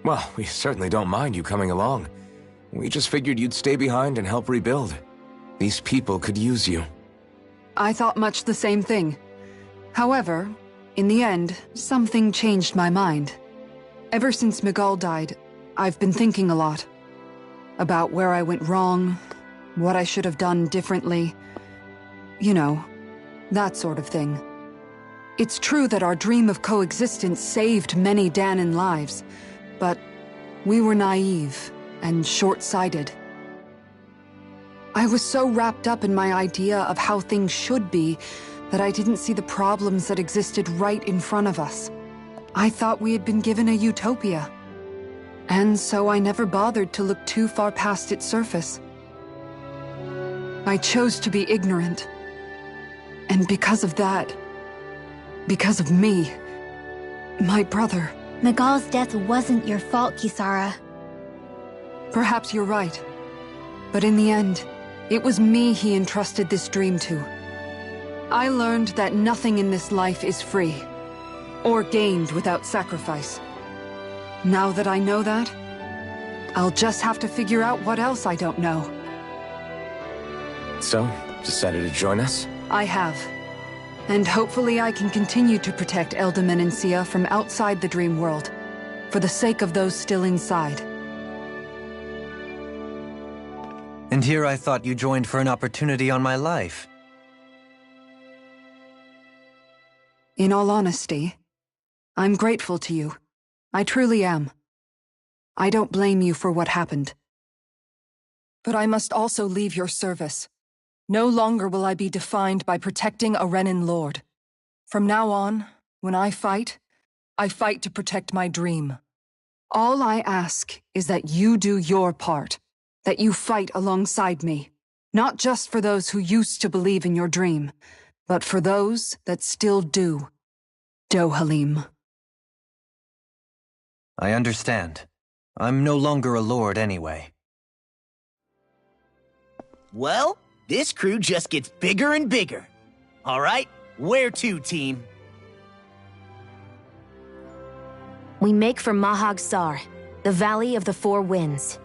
Speaker 8: Well, we certainly don't mind you coming along. We just figured you'd stay behind and help rebuild. These people could use you.
Speaker 6: I thought much the same thing. However, in the end, something changed my mind. Ever since Miguel died, I've been thinking a lot. About where I went wrong, what I should have done differently. You know, that sort of thing. It's true that our dream of coexistence saved many Danan lives, but we were naive and short-sighted. I was so wrapped up in my idea of how things should be that I didn't see the problems that existed right in front of us. I thought we had been given a utopia. And so I never bothered to look too far past its surface. I chose to be ignorant. And because of that, because of me, my brother...
Speaker 10: Miguel's death wasn't your fault, Kisara.
Speaker 6: Perhaps you're right. But in the end, it was me he entrusted this dream to. I learned that nothing in this life is free, or gained without sacrifice. Now that I know that, I'll just have to figure out what else I don't know.
Speaker 8: So, decided to join us?
Speaker 6: I have. And hopefully I can continue to protect Elda Menencia from outside the dream world, for the sake of those still inside.
Speaker 9: And here I thought you joined for an opportunity on my life.
Speaker 6: In all honesty, I'm grateful to you. I truly am. I don't blame you for what happened. But I must also leave your service. No longer will I be defined by protecting a Renan Lord. From now on, when I fight to protect my dream. All I ask is that you do your part, that you fight alongside me, not just for those who used to believe in your dream, but for those that still do. Dohalim.
Speaker 9: I understand. I'm no longer a lord anyway.
Speaker 4: Well, this crew just gets bigger and bigger. All right, where to, team?
Speaker 3: We make for Mahag Sar, the Valley of the Four Winds.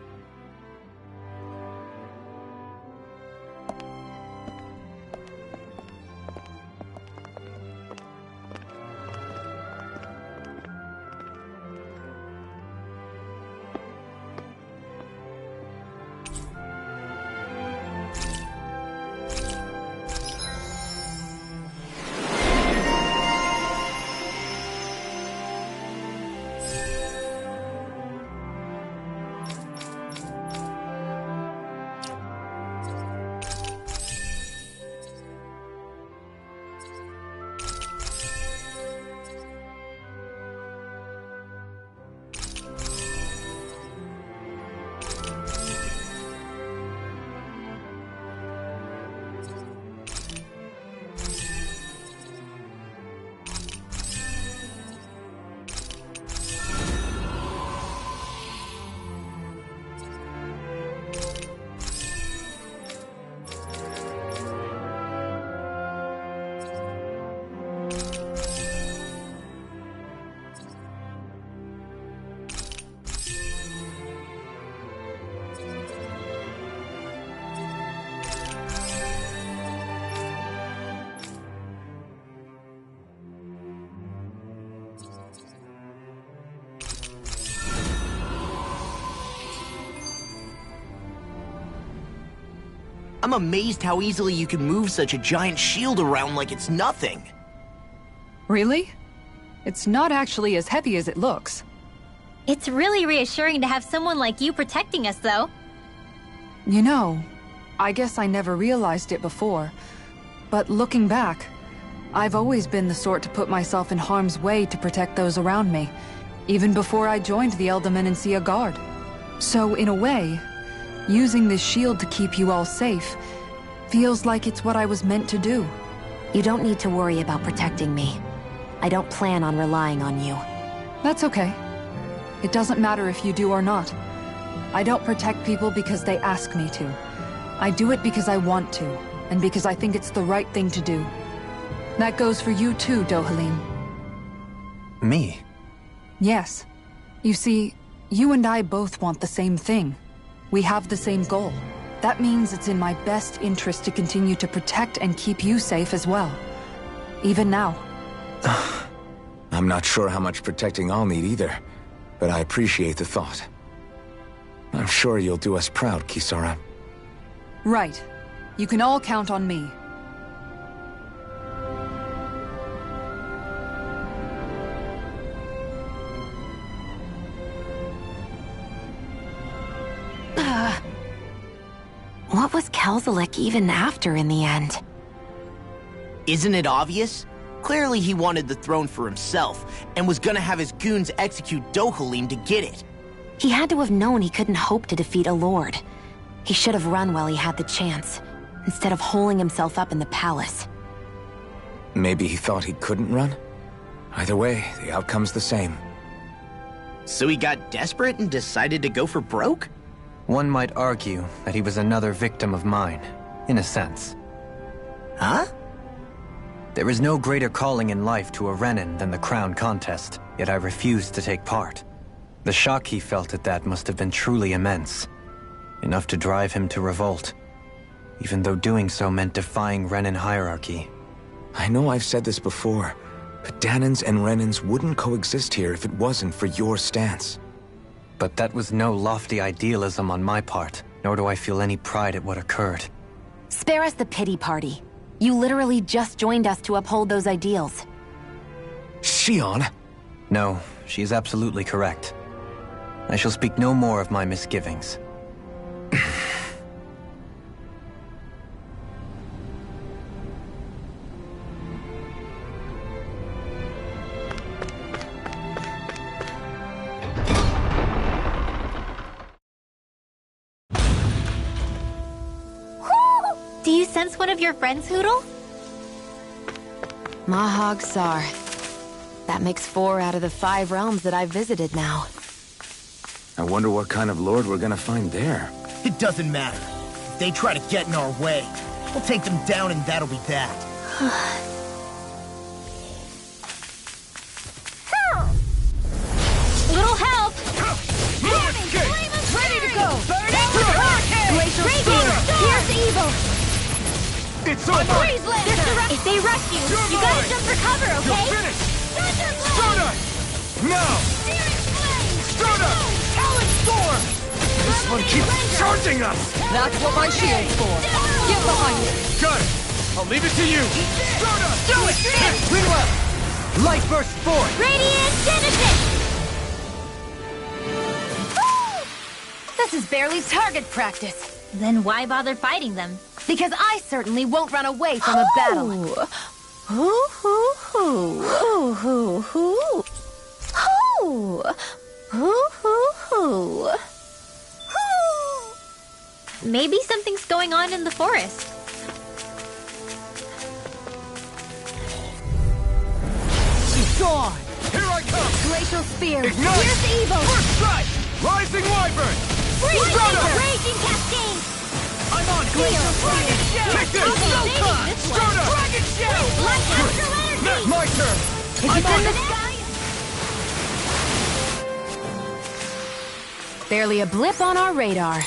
Speaker 4: I'm amazed how easily you can move such a giant shield around like it's nothing.
Speaker 6: Really? It's not actually as heavy as it looks.
Speaker 10: It's really reassuring to have someone like you protecting us, though.
Speaker 6: You know, I guess I never realized it before. But looking back, I've always been the sort to put myself in harm's way to protect those around me, even before I joined the Eldamanensia Guard. So in a way, using this shield to keep you all safe feels like it's what I was meant to do.
Speaker 3: You don't need to worry about protecting me. I don't plan on relying on you.
Speaker 6: That's okay. It doesn't matter if you do or not. I don't protect people because they ask me to. I do it because I want to, and because I think it's the right thing to do. That goes for you too, Dohalim.
Speaker 9: Me?
Speaker 6: Yes. You see, you and I both want the same thing. We have the same goal. That means it's in my best interest to continue to protect and keep you safe as well. Even now.
Speaker 8: I'm not sure how much protecting I'll need either, but I appreciate the thought. I'm sure you'll do us proud, Kisara.
Speaker 6: Right. You can all count on me.
Speaker 3: What was Kelzelik even after in the end?
Speaker 4: Isn't it obvious? Clearly he wanted the throne for himself, and was gonna have his goons execute Dohalim to get it.
Speaker 3: He had to have known he couldn't hope to defeat a lord. He should have run while he had the chance, instead of holding himself up in the palace.
Speaker 8: Maybe he thought he couldn't run? Either way, the outcome's the same.
Speaker 4: So he got desperate and decided to go for broke?
Speaker 9: One might argue that he was another victim of mine, in a sense.
Speaker 4: Huh?
Speaker 9: There is no greater calling in life to a Renin than the crown contest, yet I refused to take part. The shock he felt at that must have been truly immense. Enough to drive him to revolt, even though doing so meant defying Renin hierarchy.
Speaker 8: I know I've said this before, but Dahnans and Renins wouldn't coexist here if it wasn't for your stance.
Speaker 9: But that was no lofty idealism on my part, nor do I feel any pride at what occurred.
Speaker 3: Spare us the pity party. You literally just joined us to uphold those ideals.
Speaker 8: Shion?
Speaker 9: No, she is absolutely correct. I shall speak no more of my misgivings.
Speaker 10: Do you sense one of your friends, Hoodle?
Speaker 3: Mahag Sar. That makes 4 out of the 5 realms that I've visited now.
Speaker 8: I wonder what kind of lord we're gonna find there.
Speaker 4: It doesn't matter. If they try to get in our way, we'll take them down and that'll be that.
Speaker 10: Little help!
Speaker 7: Ready to go!
Speaker 10: Glacial Spear! Here's evil!
Speaker 7: It's over!
Speaker 10: Freeze Lancer! If they rush you, you gotta jump for cover, okay?
Speaker 7: You're finished! Stardust! Now! Stardust!
Speaker 10: Talon Storm!
Speaker 7: This one keeps charging us!
Speaker 6: That's what my shield's for. Get behind me.
Speaker 7: Got it! I'll leave it to you! Stardust!
Speaker 6: Do it!
Speaker 9: Winwell! Light burst forth!
Speaker 10: Radiant Genesis!
Speaker 3: This is barely target practice.
Speaker 10: Then why bother fighting them?
Speaker 3: Because I certainly won't run away from a battle.
Speaker 10: Hoo hoo hoo. Hoo hoo hoo. Hoo. Hoo hoo hoo. Hoo. Maybe something's going on in the forest.
Speaker 4: She's gone!
Speaker 7: Here I come!
Speaker 3: Glacial Spear.
Speaker 7: Ignite!
Speaker 10: Here's evil.
Speaker 7: First strike! Rising Wyvern!
Speaker 10: Raging Cascade.
Speaker 7: I'm on!
Speaker 10: Dragon
Speaker 7: Shell! Take this! Stardust! Dragon Shell! That's my turn!
Speaker 10: I'm on the sky.
Speaker 3: Barely a blip on our radar.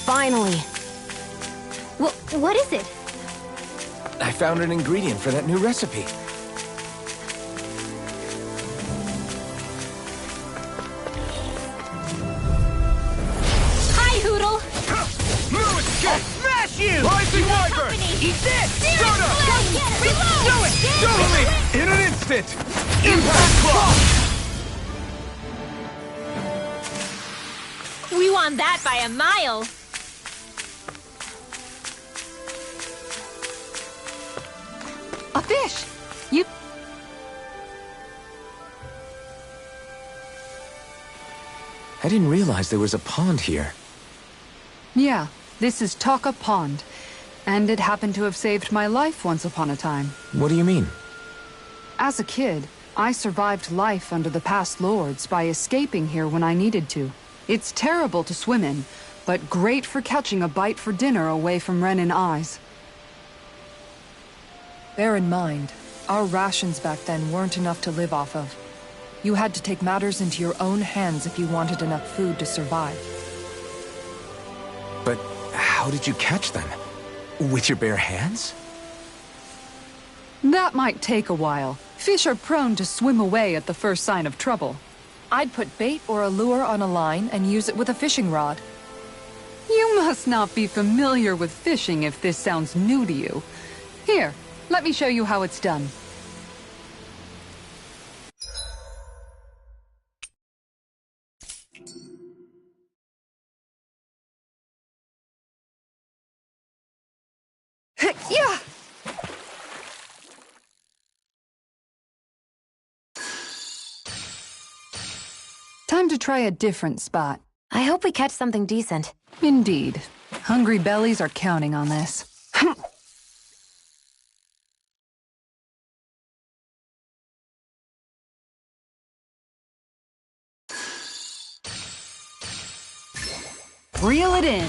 Speaker 3: Finally.
Speaker 10: What is it?
Speaker 8: I found an ingredient for that new recipe.
Speaker 10: Hi, Hoodle.
Speaker 7: No escape! Eat this! Soda!
Speaker 5: Reload!
Speaker 7: Do it! Totally! In an instant! Impact Claw!
Speaker 5: We won that by a mile.
Speaker 6: A fish! You...
Speaker 8: I didn't realize there was a pond here.
Speaker 6: Yeah, this is Taka Pond. And it happened to have saved my life once upon a time.
Speaker 8: What do you mean?
Speaker 6: As a kid, I survived life under the past lords by escaping here when I needed to. It's terrible to swim in, but great for catching a bite for dinner away from Renin eyes. Bear in mind, our rations back then weren't enough to live off of. You had to take matters into your own hands if you wanted enough food to survive.
Speaker 8: But how did you catch them? With your bare hands?
Speaker 6: That might take a while. Fish are prone to swim away at the first sign of trouble. I'd put bait or a lure on a line and use it with a fishing rod. You must not be familiar with fishing if this sounds new to you. Here, let me show you how it's done. Yeah! Time to try a different spot.
Speaker 3: I hope we catch something decent.
Speaker 6: Indeed. Hungry bellies are counting on this. Reel it in.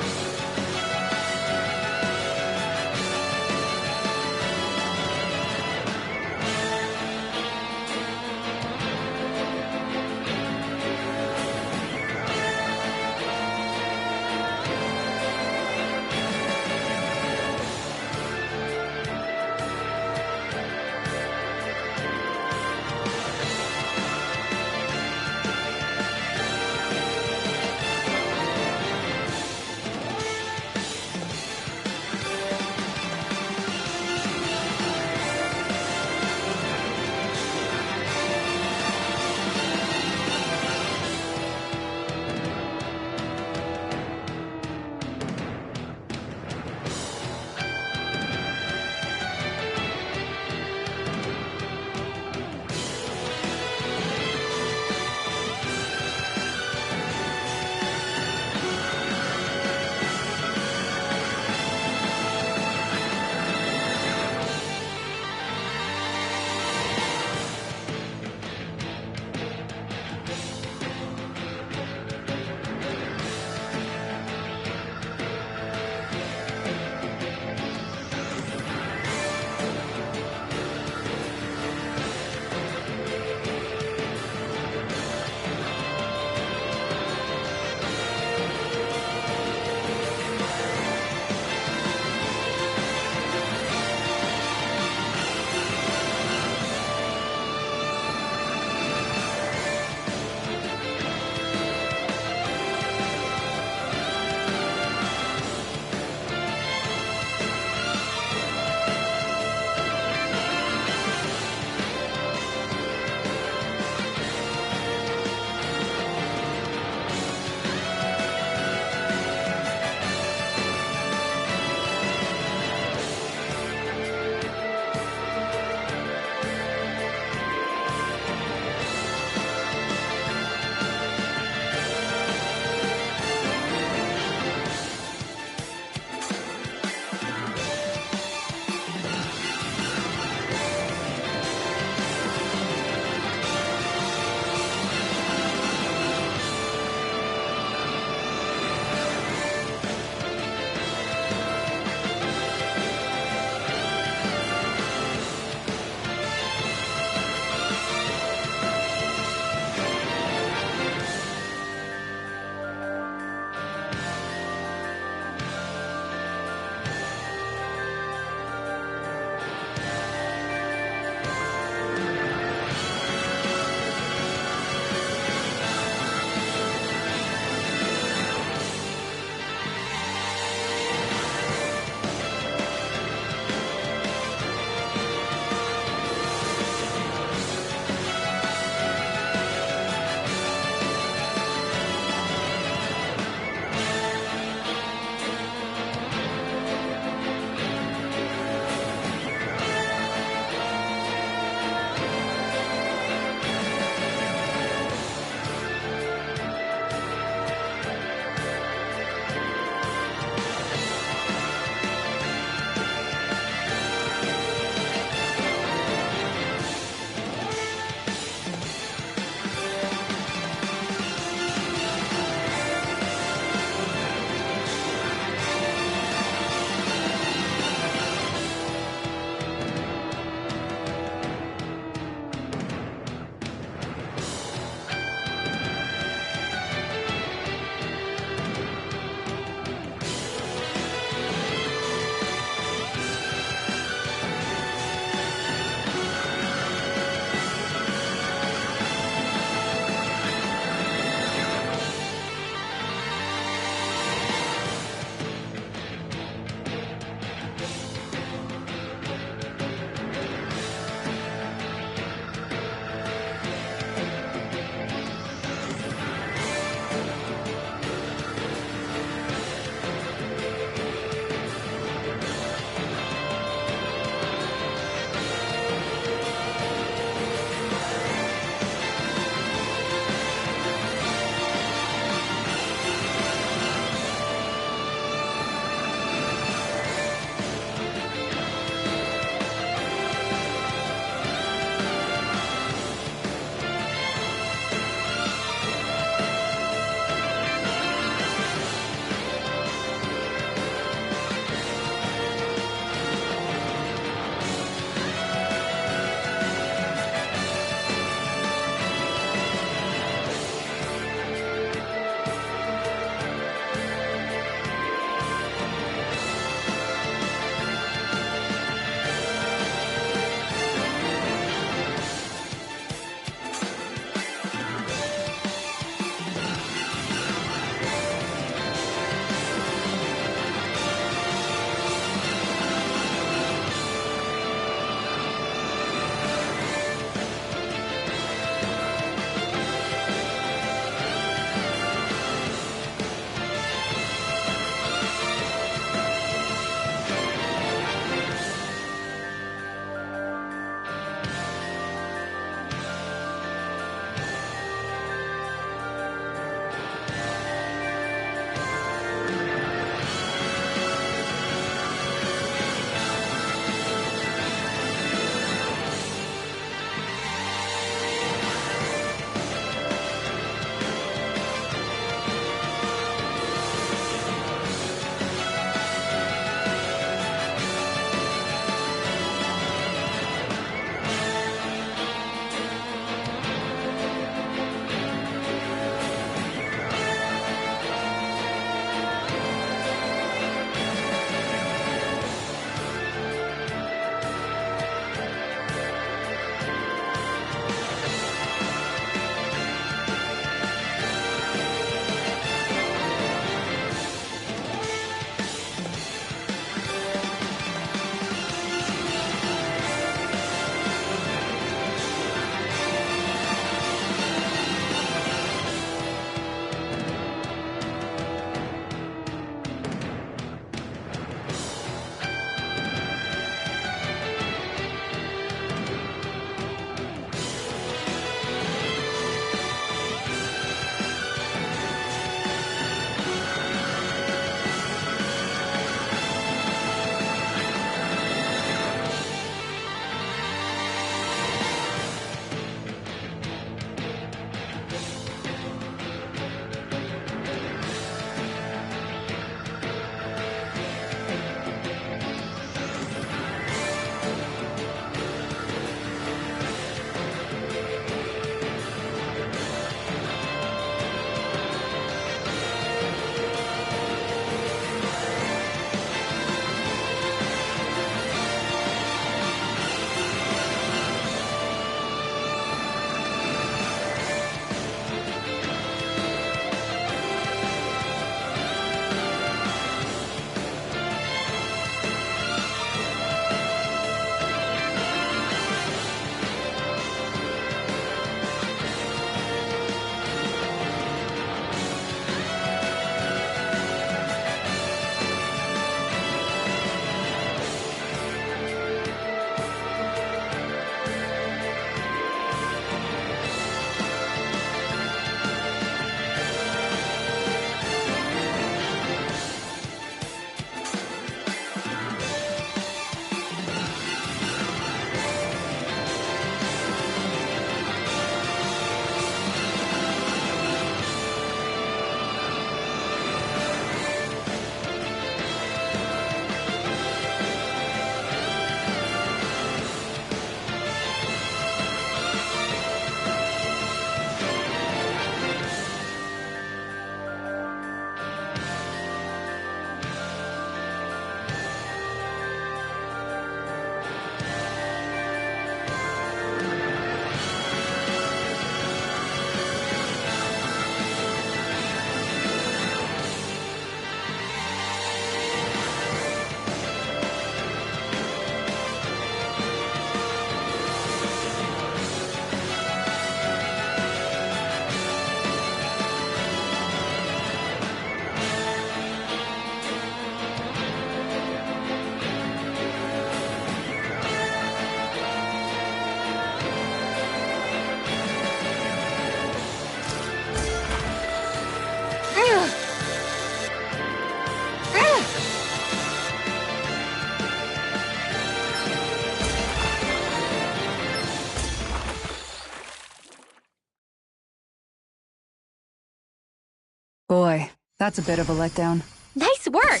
Speaker 6: That's a bit of a letdown.
Speaker 10: Nice work!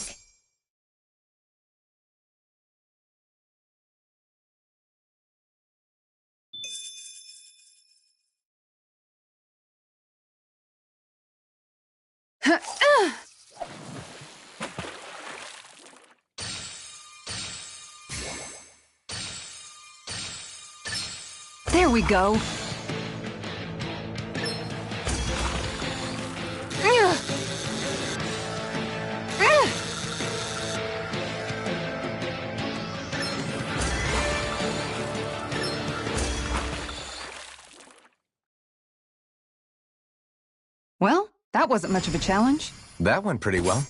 Speaker 6: There we go. Well, that wasn't much of a challenge.
Speaker 8: That went pretty well.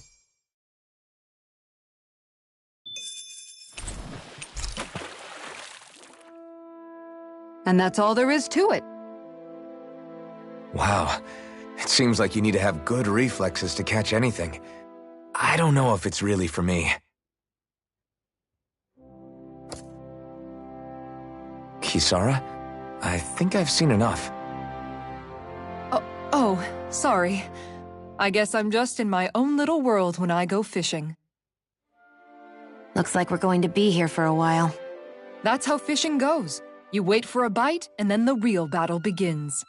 Speaker 6: And that's all there is to it.
Speaker 8: Wow. It seems like you need to have good reflexes to catch anything. I don't know if it's really for me. Kisara? I think I've seen enough.
Speaker 6: Oh, sorry. I guess I'm just in my own little world when I go fishing.
Speaker 3: Looks like we're going to be here for a while.
Speaker 6: That's how fishing goes. You wait for a bite, and then the real battle begins.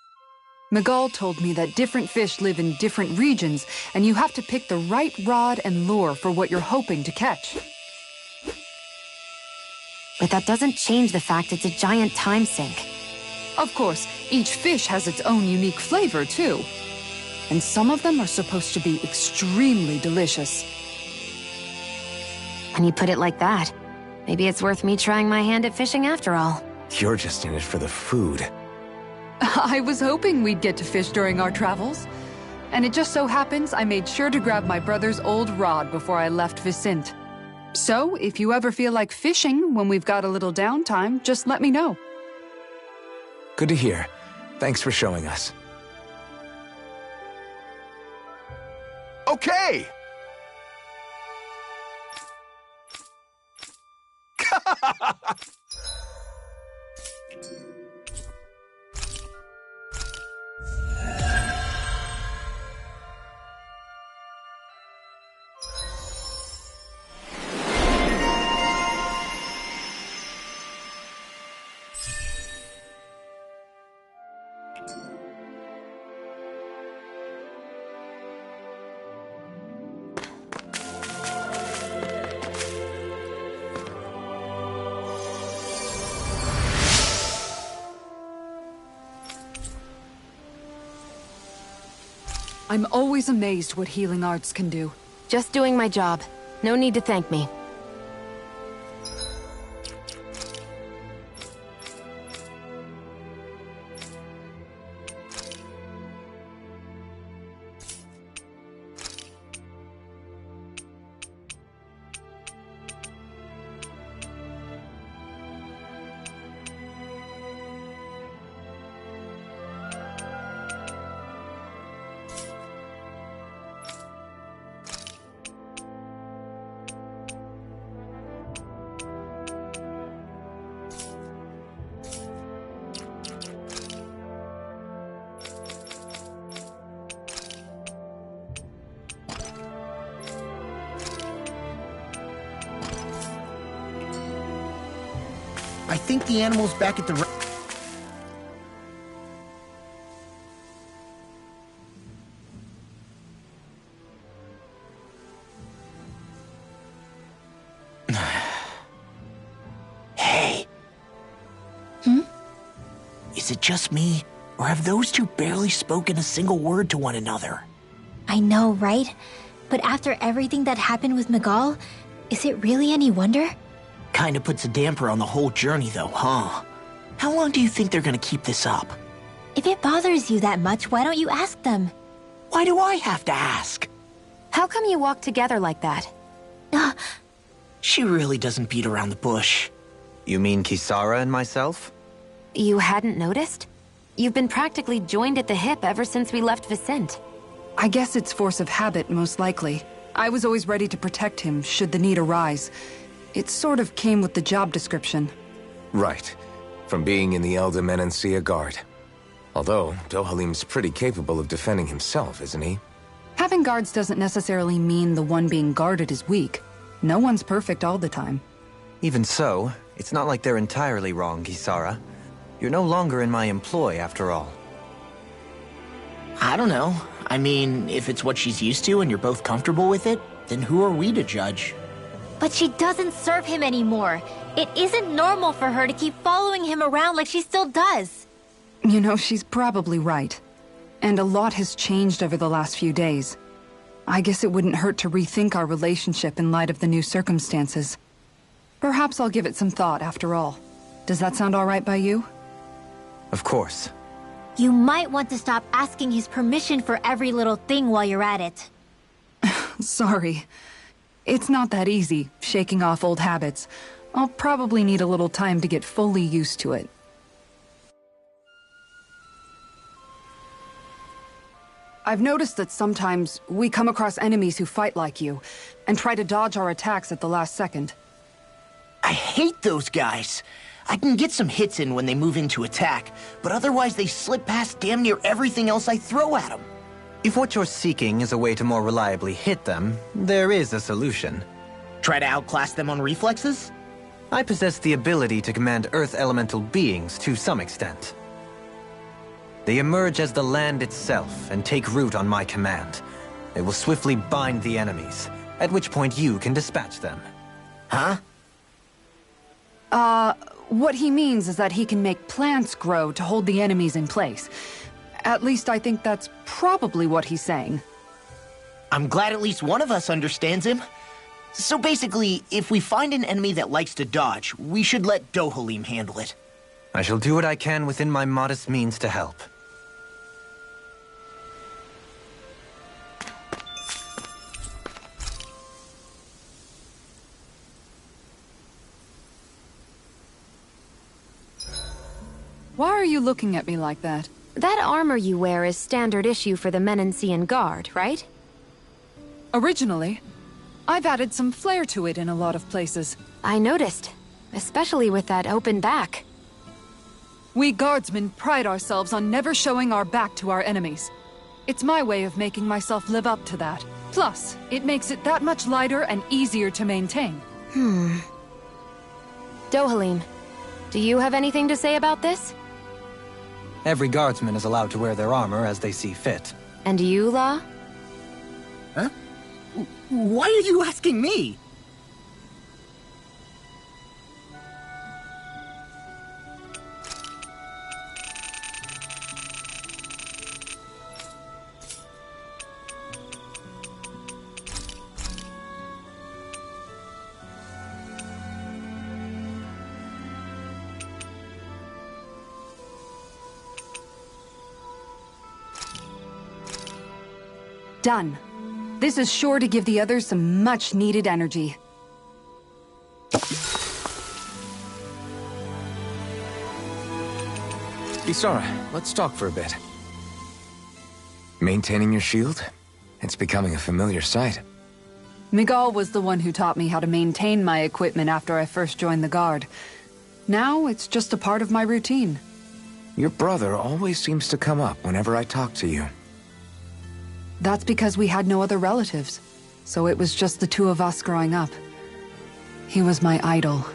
Speaker 6: Miguel told me that different fish live in different regions, and you have to pick the right rod and lure for what you're hoping to catch.
Speaker 3: But that doesn't change the fact it's a giant time sink.
Speaker 6: Of course, each fish has its own unique flavor, too. And some of them are supposed to be extremely delicious.
Speaker 3: When you put it like that, maybe it's worth me trying my hand at fishing after all.
Speaker 8: You're just in it for the food.
Speaker 6: I was hoping we'd get to fish during our travels. And it just so happens I made sure to grab my brother's old rod before I left Vicente. So, if you ever feel like fishing when we've got a little downtime, just let me know.
Speaker 8: Good to hear. Thanks for showing us.
Speaker 7: Okay!
Speaker 6: I'm always amazed what healing arts can do.
Speaker 3: Just doing my job. No need to thank me.
Speaker 4: I think the animal's back at the... Hey. Is it just me, or have those two barely spoken a single word to one another?
Speaker 10: I know, right? But after everything that happened with Miguel, is it really any wonder?
Speaker 4: Kinda puts a damper on the whole journey though, huh? How long do you think they're gonna keep this up?
Speaker 10: If it bothers you that much, why don't you ask them?
Speaker 4: Why do I have to ask?
Speaker 3: How come you walk together like that?
Speaker 4: She really doesn't beat around the bush.
Speaker 9: You mean Kisara and myself?
Speaker 3: You hadn't noticed? You've been practically joined at the hip ever since we left Vicente.
Speaker 6: I guess it's force of habit, most likely. I was always ready to protect him, should the need arise. It sort of came with the job description.
Speaker 8: Right. From being in the Elder Menancia Guard. Although, Dohalim's pretty capable of defending himself, isn't he?
Speaker 6: Having guards doesn't necessarily mean the one being guarded is weak. No one's perfect all the time.
Speaker 9: Even so, it's not like they're entirely wrong, Kisara. You're no longer in my employ, after all.
Speaker 4: I don't know. I mean, if it's what she's used to and you're both comfortable with it, then who are we to judge?
Speaker 10: But she doesn't serve him anymore. It isn't normal for her to keep following him around like she still does.
Speaker 6: You know, she's probably right. And a lot has changed over the last few days. I guess it wouldn't hurt to rethink our relationship in light of the new circumstances. Perhaps I'll give it some thought after all. Does that sound all right by you?
Speaker 9: Of course.
Speaker 10: You might want to stop asking his permission for every little thing while you're at it.
Speaker 6: Sorry. It's not that easy, shaking off old habits. I'll probably need a little time to get fully used to it. I've noticed that sometimes we come across enemies who fight like you, and try to dodge our attacks at the last second.
Speaker 4: I hate those guys. I can get some hits in when they move into attack, but otherwise they slip past damn near everything else I throw at them.
Speaker 9: If what you're seeking is a way to more reliably hit them, there is a solution.
Speaker 4: Try to outclass them on reflexes?
Speaker 9: I possess the ability to command Earth elemental beings to some extent. They emerge as the land itself and take root on my command. They will swiftly bind the enemies, at which point you can dispatch them.
Speaker 4: Huh?
Speaker 6: What he means is that he can make plants grow to hold the enemies in place. At least I think that's probably what he's saying.
Speaker 4: I'm glad at least one of us understands him. So basically, if we find an enemy that likes to dodge, we should let Dohalim handle it.
Speaker 9: I shall do what I can within my modest means to help.
Speaker 6: Why are you looking at me like that?
Speaker 3: That armor you wear is standard issue for the Menancian Guard, right?
Speaker 6: Originally, I've added some flair to it in a lot of places.
Speaker 3: I noticed, especially with that open back.
Speaker 6: We guardsmen pride ourselves on never showing our back to our enemies. It's my way of making myself live up to that. Plus, it makes it that much lighter and easier to maintain.
Speaker 3: Dohalim, do you have anything to say about this?
Speaker 9: Every guardsman is allowed to wear their armor as they see fit.
Speaker 3: And you, La?
Speaker 4: Huh? Why are you asking me?
Speaker 6: Done. This is sure to give the others some much-needed energy.
Speaker 8: Kisara, let's talk for a bit. Maintaining your shield? It's becoming a familiar sight.
Speaker 6: Miguel was the one who taught me how to maintain my equipment after I first joined the Guard. Now, it's just a part of my routine.
Speaker 8: Your brother always seems to come up whenever I talk to you.
Speaker 6: That's because we had no other relatives, so it was just the two of us growing up. He was my idol,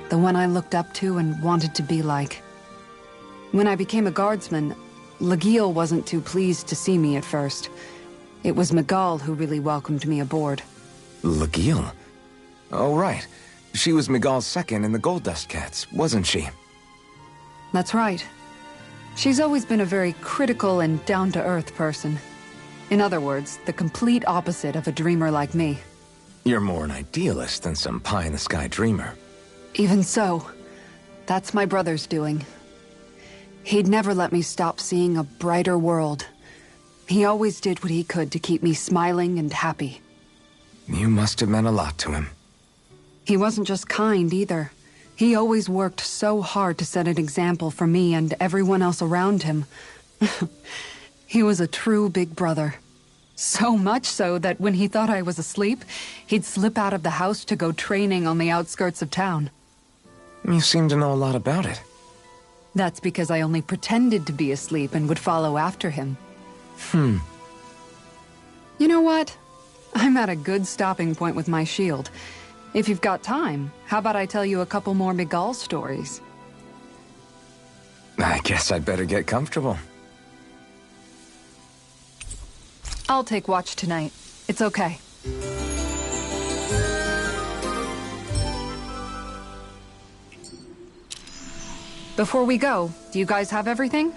Speaker 6: the one I looked up to and wanted to be like. When I became a guardsman, Lagiel wasn't too pleased to see me at first. It was Miguel who really welcomed me aboard.
Speaker 8: Lagiel? Oh, right. She was Miguel's second in the Gold Dust Cats, wasn't she?
Speaker 6: That's right. She's always been a very critical and down-to-earth person. In other words, the complete opposite of a dreamer like me.
Speaker 8: You're more an idealist than some pie-in-the-sky dreamer.
Speaker 6: Even so, that's my brother's doing. He'd never let me stop seeing a brighter world. He always did what he could to keep me smiling and happy.
Speaker 8: You must have meant a lot to him.
Speaker 6: He wasn't just kind, either. He always worked so hard to set an example for me and everyone else around him. He was a true big brother. So much so that when he thought I was asleep, he'd slip out of the house to go training on the outskirts of town.
Speaker 8: You seem to know a lot about it.
Speaker 6: That's because I only pretended to be asleep and would follow after him. You know what? I'm at a good stopping point with my shield. If you've got time, how about I tell you a couple more Miguel stories?
Speaker 8: I guess I'd better get comfortable.
Speaker 6: I'll take watch tonight. It's okay. Before we go, do you guys have everything?